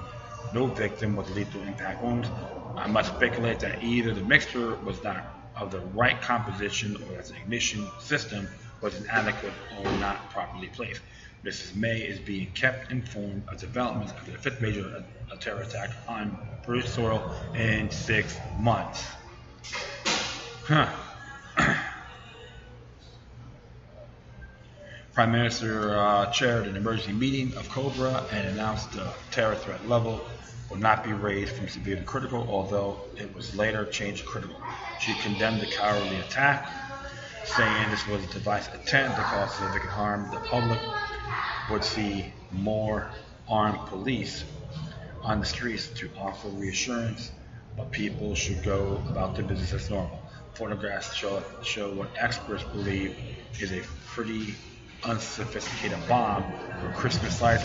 no victim with lethal impact wounds. I must speculate that either the mixture was not of the right composition or that the ignition system was inadequate or not properly placed. Mrs. May is being kept informed of developments of the 5th major terror attack on British soil in 6 months. Prime Minister chaired an emergency meeting of Cobra and announced the terror threat level will not be raised from severe to critical, although it was later changed to critical. She condemned the cowardly attack, saying this was a device attempt to cause significant harm. The public would see more armed police on the streets to offer reassurance, but people should go about their business as normal. Photographs show what experts believe is a pretty unsophisticated bomb with Christmas lights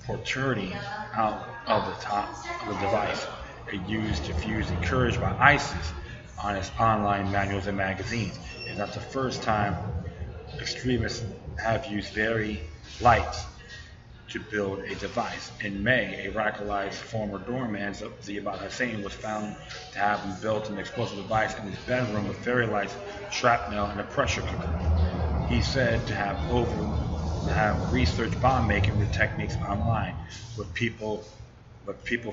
protruding out of the top of the device. It used to fuse encouraged by ISIS on its online manuals and magazines. It's not the first time extremists have used very lights to build a device. In May, a radicalized former doorman, Ziad Hussein, was found to have built an explosive device in his bedroom with fairy lights, shrapnel, and a pressure cooker. He's said to have researched bomb making with techniques online, with people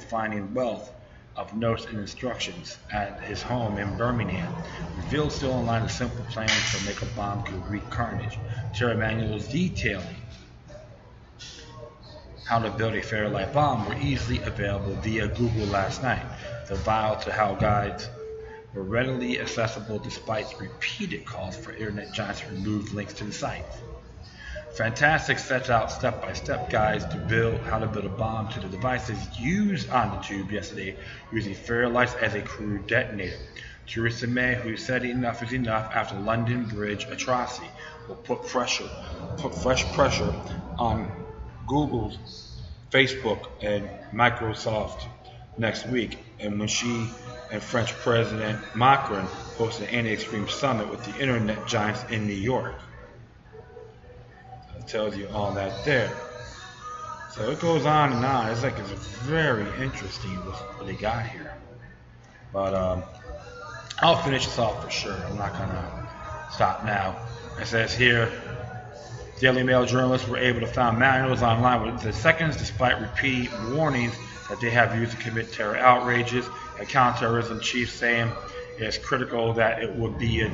finding wealth of notes and instructions at his home in Birmingham. Revealed still online a simple plan to make a bomb could wreak carnage. Terror manuals detailing how to build a fairy light bomb were easily available via Google last night. The Vile to Hell guides were readily accessible despite repeated calls for internet giants to remove links to the site. Fantastic sets out step-by-step guides to how to build a bomb to the devices used on the tube yesterday, using fairy lights as a crude detonator. Theresa May, who said enough is enough after London Bridge atrocity, will put fresh pressure on Google's, Facebook, and Microsoft next week, and when she and French President Macron host an anti-extreme summit with the internet giants in New York. It tells you all that there. So it goes on and on. It's very interesting what they got here. But I'll finish this off for sure. I'm not gonna stop now. It says here, Daily Mail journalists were able to find manuals online within seconds, despite repeated warnings that they have used to commit terror outrages. A counterterrorism chief saying it's critical that it would be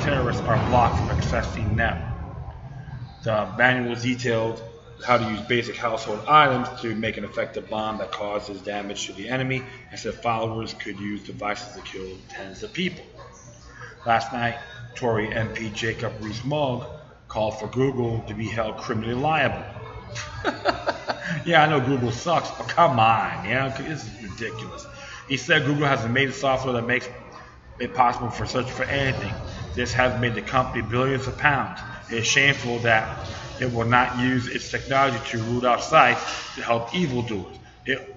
terrorists are blocked from accessing them. The manuals detailed how to use basic household items to make an effective bomb that causes damage to the enemy, and said followers could use devices to kill tens of people. Last night, Tory MP Jacob Rees-Mogg called for Google to be held criminally liable. Yeah, I know Google sucks, but come on, this is ridiculous. He said Google has amazing software that makes it possible for searching for anything, This has made the company billions of pounds. It is shameful that it will not use its technology to root out sites to help evildoers.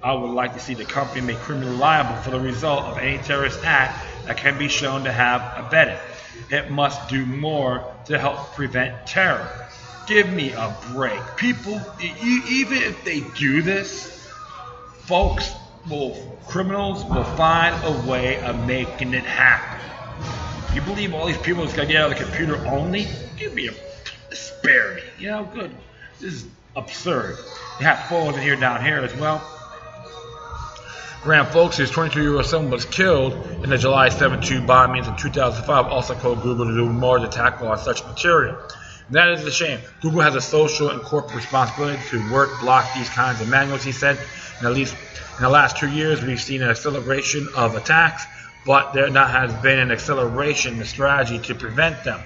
I would like to see the company made criminally liable for the result of any terrorist act that can be shown to have abetted. It must do more to help prevent terror. Give me a break. People, even if they do this, criminals will find a way of making it happen. You believe all these people just got to get out of the computer only? Give me a spare me. You know, good. This is absurd. You have photos in here down here as well. Graham Folks, his 22-year-old son, was killed in the July 7/2 bombings in 2005, also called Google to do more to tackle on such material. And that is a shame. Google has a social and corporate responsibility to block these kinds of manuals, he said. And at least in the last 2 years, we've seen an acceleration of attacks, but there has been an acceleration in the strategy to prevent them.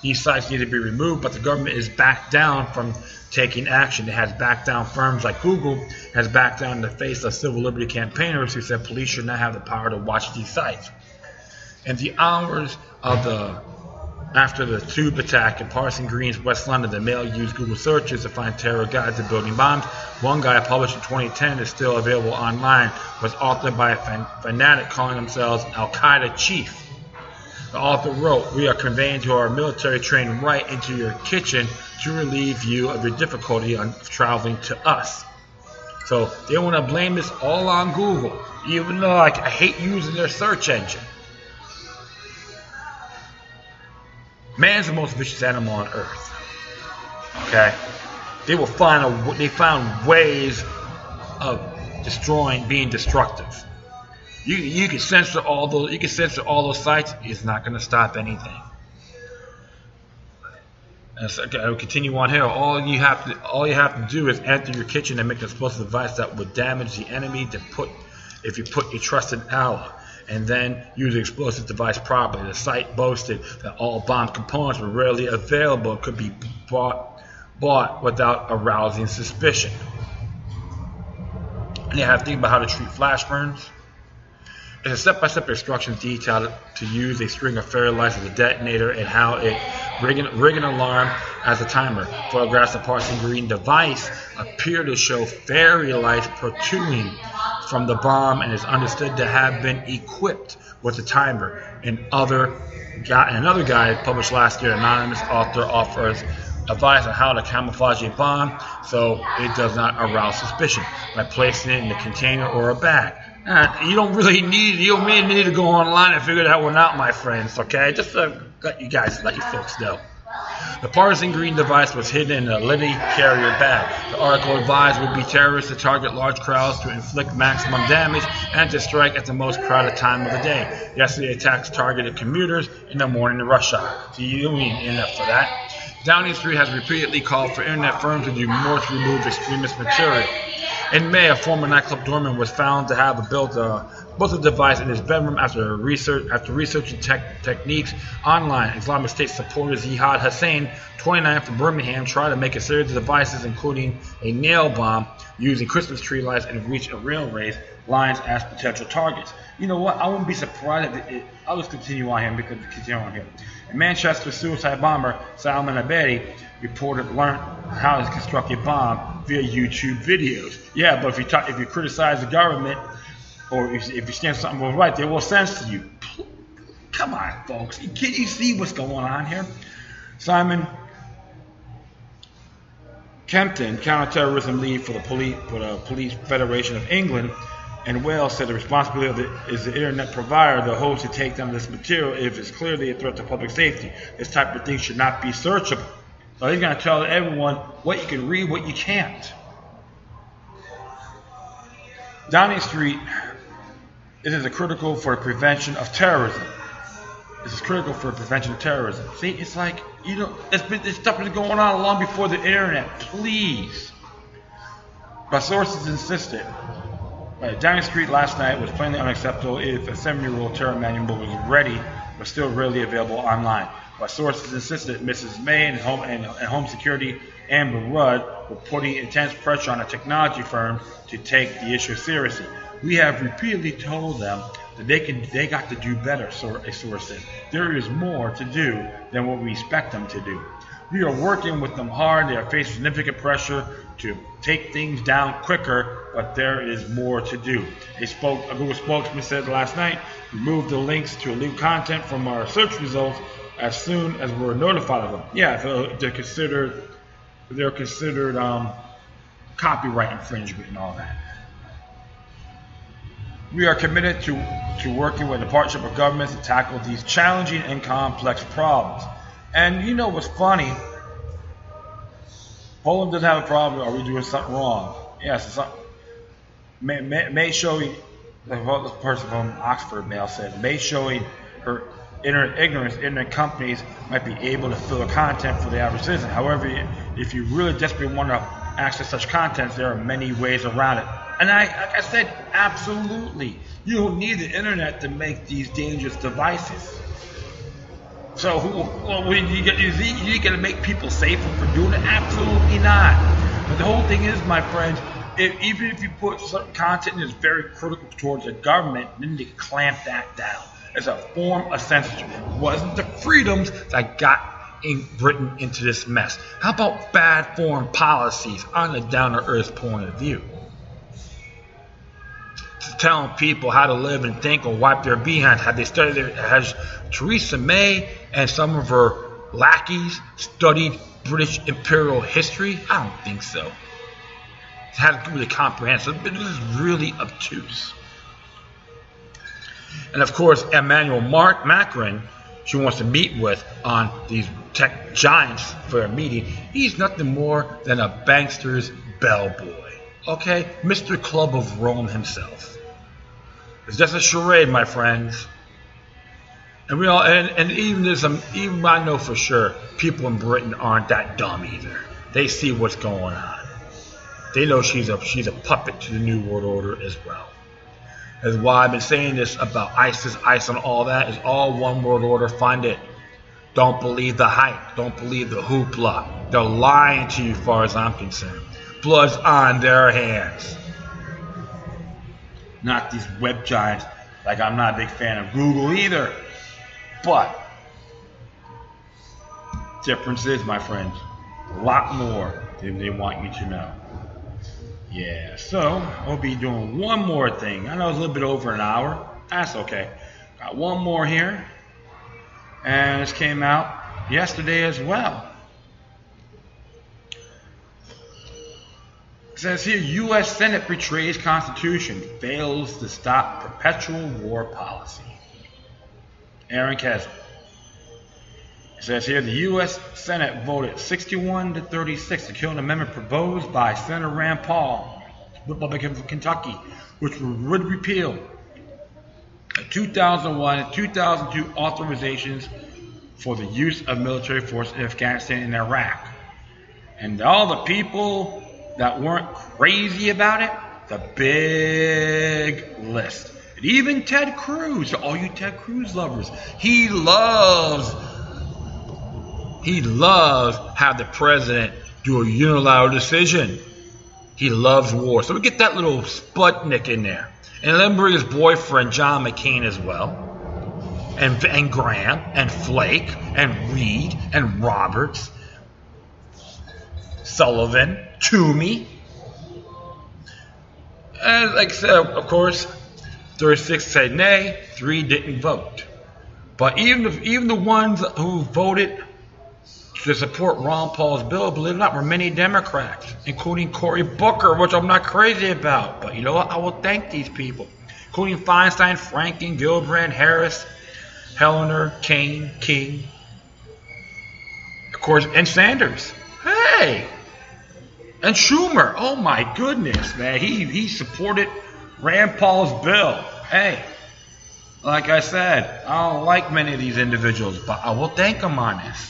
These sites need to be removed, but the government is backed down from taking action. It has backed down firms like Google, has backed down in the face of civil liberty campaigners who said police should not have the power to watch these sites. In the hours after the tube attack in Parsons Green, West London, the Mail used Google searches to find terror guides to building bombs. One guide, published in 2010, is still available online, was authored by a fanatic calling themselves Al-Qaeda chief. The author wrote, "We are conveying to our military train right into your kitchen to relieve you of your difficulty on traveling to us." So they want to blame this all on Google, even though I hate using their search engine. Man's the most vicious animal on earth. Okay, they found ways of being destructive. You can censor all those. You can censor all those sites. It's not going to stop anything. And so, I'll continue on here. All you have to do is enter your kitchen and make an explosive device that would damage the enemy. If you put your trust in Allah, and then use the explosive device properly. The site boasted that all bomb components were readily available and could be bought without arousing suspicion. And you have to think about how to treat flash burns. There's a step-by-step instructions detailed to use a string of fairy lights as a detonator and how it ring an alarm as a timer. Photographs of Parsons Green device appear to show fairy lights protruding from the bomb and is understood to have been equipped with a timer. Another guide published last year, anonymous author offers advice on how to camouflage a bomb so it does not arouse suspicion by placing it in a container or a bag. You don't really need to go online and figure that one out, my friends, okay? Just let you folks know. The Parsons Green device was hidden in a Liddy carrier bag. The article advised would be terrorists to target large crowds to inflict maximum damage and to strike at the most crowded time of the day. Yesterday, attacks targeted commuters in the morning rush hour. So you don't need enough for that. Downing Street has repeatedly called for internet firms to do more to remove extremist material. In May, a former nightclub doorman was found to have built a device in his bedroom after researching techniques online. Islamic State supporter Zihad Hussein, 29 from Birmingham, tried to make a series of devices, including a nail bomb, using Christmas tree lights and reach a railway lines as potential targets. You know what? I wouldn't be surprised if I'll just continue on here. A Manchester suicide bomber, Salman Abedi, learned how to construct a bomb via YouTube videos. Yeah, but if you criticize the government or if you stand for something right, they will censor you. Come on, folks. Can you see what's going on here? Simon Kempton, counterterrorism lead for the Police Federation of England and Wales, said the responsibility is the internet provider, the host, to take down this material if it's clearly a threat to public safety. This type of thing should not be searchable. So he's going to tell everyone what you can read, what you can't. Downing Street, it is critical for the prevention of terrorism. This is critical for prevention of terrorism. See, it's like, this stuff is going on long before the internet. Please. But sources insisted. Downing Street last night was plainly unacceptable if a 7-year-old terror manual was still readily available online. But sources insisted Mrs. May and Home Security Amber Rudd were putting intense pressure on a technology firm to take the issue seriously. We have repeatedly told them that they got to do better, a source said. There is more to do than what we expect them to do. We are working with them hard. They are facing significant pressure to take things down quicker, but there is more to do. A Google spokesman said last night, remove the links to illegal content from our search results as soon as we're notified of them. Yeah, so they're considered copyright infringement and all that. We are committed to working with the partnership of governments to tackle these challenging and complex problems. And you know what's funny? Poland doesn't have a problem. Are we doing something wrong? Yes, May showing, the person from Oxford Mail said, May showing her internet ignorance, internet companies might be able to filter content for the average citizen. However, if you really desperately want to access such content, there are many ways around it. And like I said, absolutely. You don't need the internet to make these dangerous devices. So, you going to make people safer for doing it? Absolutely not. But the whole thing is, my friends, even if you put certain content that's very critical towards the government, then they clamp that down. It's a form of censorship. It wasn't the freedoms that got in Britain into this mess. How about bad foreign policies on the down-to-earth point of view? Telling people how to live and think or wipe their behinds. Have they studied it? Has Theresa May and some of her lackeys studied British imperial history? I don't think so. It hasn't really comprehensive, but it is really obtuse. And of course, Emmanuel Macron, she wants to meet with on these tech giants for a meeting. He's nothing more than a bankster's bellboy. Okay? Mr. Club of Rome himself. It's just a charade, my friends. And we all, and even I know for sure, people in Britain aren't that dumb either. They see what's going on. They know she's a puppet to the New World Order as well. That's why I've been saying this about ISIS and all that. It's all one world order. Find it. Don't believe the hype. Don't believe the hoopla. They're lying to you as far as I'm concerned. Blood's on their hands. Not these web giants. Like, I'm not a big fan of Google either. But difference is, my friends, a lot more than they want you to know. Yeah, so I'll be doing one more thing. I know it's a little bit over an hour. That's okay. Got one more here. And this came out yesterday as well. It says here, U.S. Senate betrays Constitution, fails to stop perpetual war policy. Aaron Kesel. It says here, the U.S. Senate voted 61-36 to kill an amendment proposed by Senator Rand Paul, Republican from Kentucky, which would repeal the 2001 and 2002 authorizations for the use of military force in Afghanistan and Iraq. And all the people that weren't crazy about it, the big list. And even Ted Cruz, all you Ted Cruz lovers, he loves have the president do a unilateral decision. He loves war. So we get that little Sputnik in there. And let him bring his boyfriend, John McCain, as well. And Graham, and Flake, and Reed, and Roberts, Sullivan, Toomey. And like I said, of course, 36 said nay, 3 didn't vote. But even the ones who voted to support Ron Paul's bill, believe it or not, were many Democrats, including Cory Booker, which I'm not crazy about. But you know what? I will thank these people, including Feinstein, Franken, Gillibrand, Harris, Helena, Kane, King, of course, and Sanders. Hey! And Schumer. Oh my goodness, man. He supported Rand Paul's bill. Hey, like I said, I don't like many of these individuals, but I will thank them on this.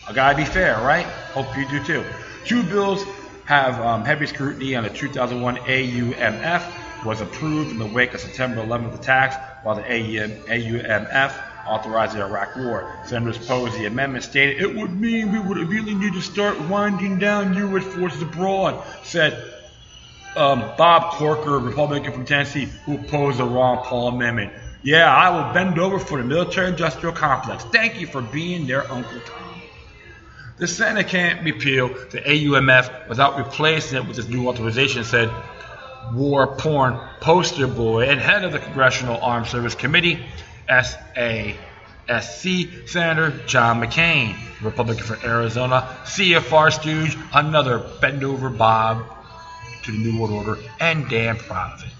I gotta be fair, right? Hope you do too. 2 bills have heavy scrutiny on the 2001 AUMF was approved in the wake of September 11th attacks, while the AUMF authorized the Iraq War. Senators opposed the amendment, stated it would mean we would immediately need to start winding down U.S. forces abroad, said Bob Corker, Republican from Tennessee, who opposed the Ron Paul Amendment. Yeah, I will bend over for the military-industrial complex. Thank you for being their Uncle Tom. The Senate can't repeal the AUMF without replacing it with this new authorization, said war porn poster boy and head of the Congressional Armed Service Committee, SASC, Senator John McCain, Republican from Arizona, CFR stooge, another bend-over Bob to the New World Order, and damn proud of it.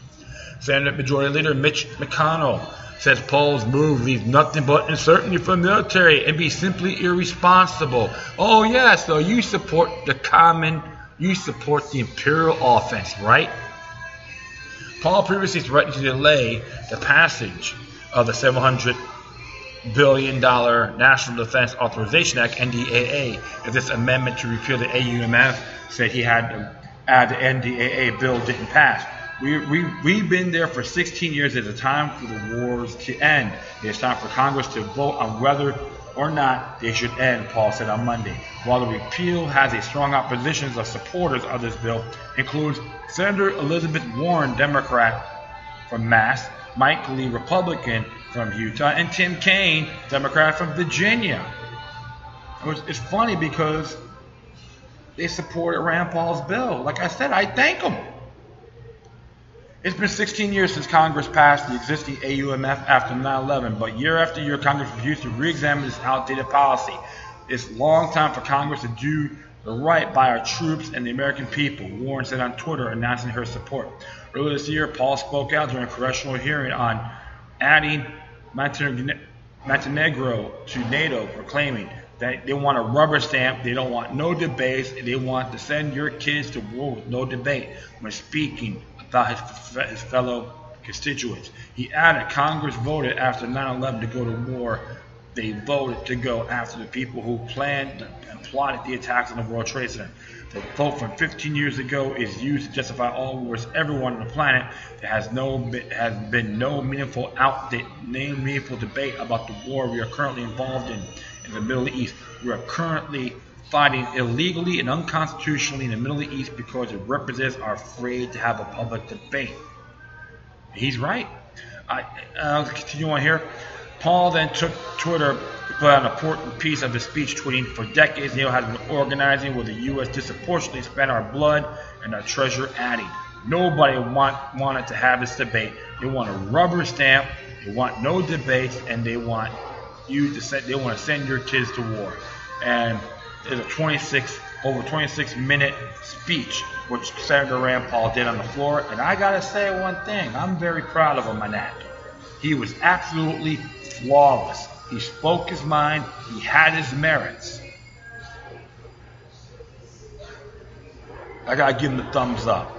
Senate Majority Leader Mitch McConnell says Paul's move leaves nothing but uncertainty for the military and be simply irresponsible. Oh yeah, so you support the imperial offense, right? Paul previously threatened to delay the passage of the $700 billion National Defense Authorization Act, NDAA, if this amendment to repeal the AUMF said he had to add the NDAA bill didn't pass. We've been there for 16 years. It's time for the wars to end. It's time for Congress to vote on whether or not they should end, Paul said on Monday. While the repeal has a strong opposition, the supporters of this bill includes Senator Elizabeth Warren, Democrat from Mass, Mike Lee, Republican from Utah, and Tim Kaine, Democrat from Virginia. It's funny because they supported Rand Paul's bill. Like I said, I thank them. It's been 16 years since Congress passed the existing AUMF after 9/11, but year after year, Congress refused to re-examine this outdated policy. It's a long time for Congress to do the right by our troops and the American people, Warren said on Twitter, announcing her support. Earlier this year, Paul spoke out during a congressional hearing on adding Montenegro to NATO, proclaiming that they want a rubber stamp, they don't want no debates, they want to send your kids to war with no debate when speaking about his fellow constituents. He added, Congress voted after 9/11 to go to war. They voted to go after the people who planned and plotted the attacks on the World Trade Center. The vote from 15 years ago is used to justify all wars everyone on the planet. There has been no meaningful debate about the war we are currently involved in the Middle East. We are currently fighting illegally and unconstitutionally in the Middle East because the representatives are afraid to have a public debate. He's right. I'll continue on here. Paul then took Twitter to put out an important piece of his speech, tweeting, for decades NATO has been organizing where the U.S. disproportionately spent our blood and our treasure, adding, nobody wanted to have this debate. They want a rubber stamp, they want no debates, and they want to send your kids to war. And there's a over 26-minute speech which Senator Rand Paul did on the floor, and I gotta say one thing, I'm very proud of him on that. He was absolutely flawless. He spoke his mind, he had his merits. I gotta give him the thumbs up.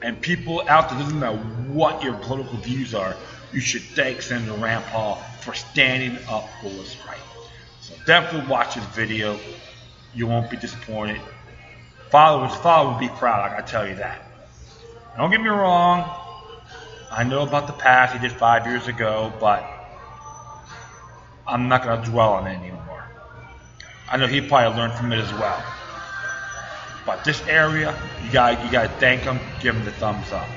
And people out there, doesn't matter what your political views are, you should thank Senator Rand Paul for standing up for what's right. So definitely watch this video. You won't be disappointed. Father would be proud, I tell you that. Don't get me wrong. I know about the past he did 5 years ago, but I'm not going to dwell on it anymore. I know he probably learned from it as well. But this area, you got to thank him, give him the thumbs up.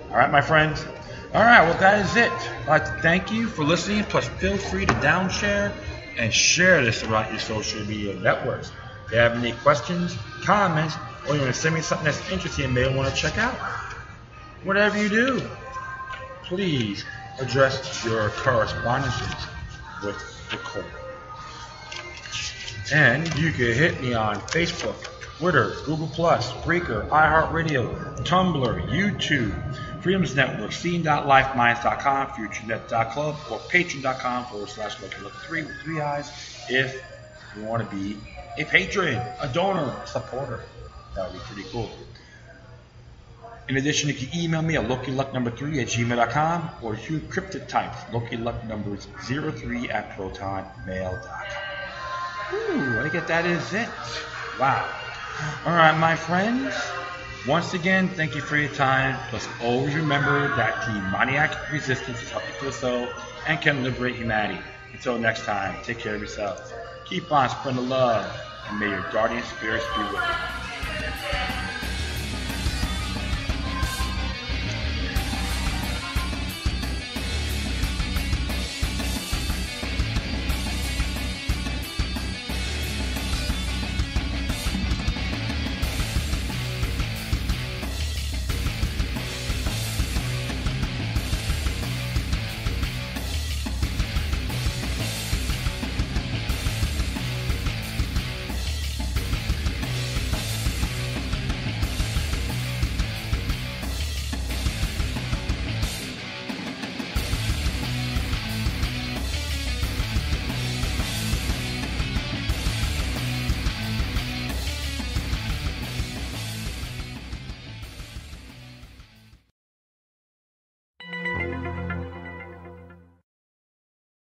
All right, my friends? All right, well, that is it. I'd like to thank you for listening, plus feel free to downshare and share this throughout your social media networks. If you have any questions, comments, or you want to send me something that's interesting and may want to check out, whatever you do, please address your correspondences with the court. And you can hit me on Facebook, Twitter, Google+, Breaker, iHeartRadio, Tumblr, YouTube, Freedoms Network, scene.lifeminds.com, futurenet.club, or patreon.com/LuckyLuck3 with 3 eyes if you want to be a patron, a donor, a supporter. That would be pretty cool. In addition, you can email me at LuckyLuck3@gmail.com or use cryptic types, LuckyLuck03@protonmail.com. Ooh, I think that is it. Wow. All right, my friends. Once again, thank you for your time. Plus, always remember that demoniac resistance is healthy for the soul and can liberate humanity. Until next time, take care of yourselves. Keep on spreading the love, and may your guardian spirits be with you.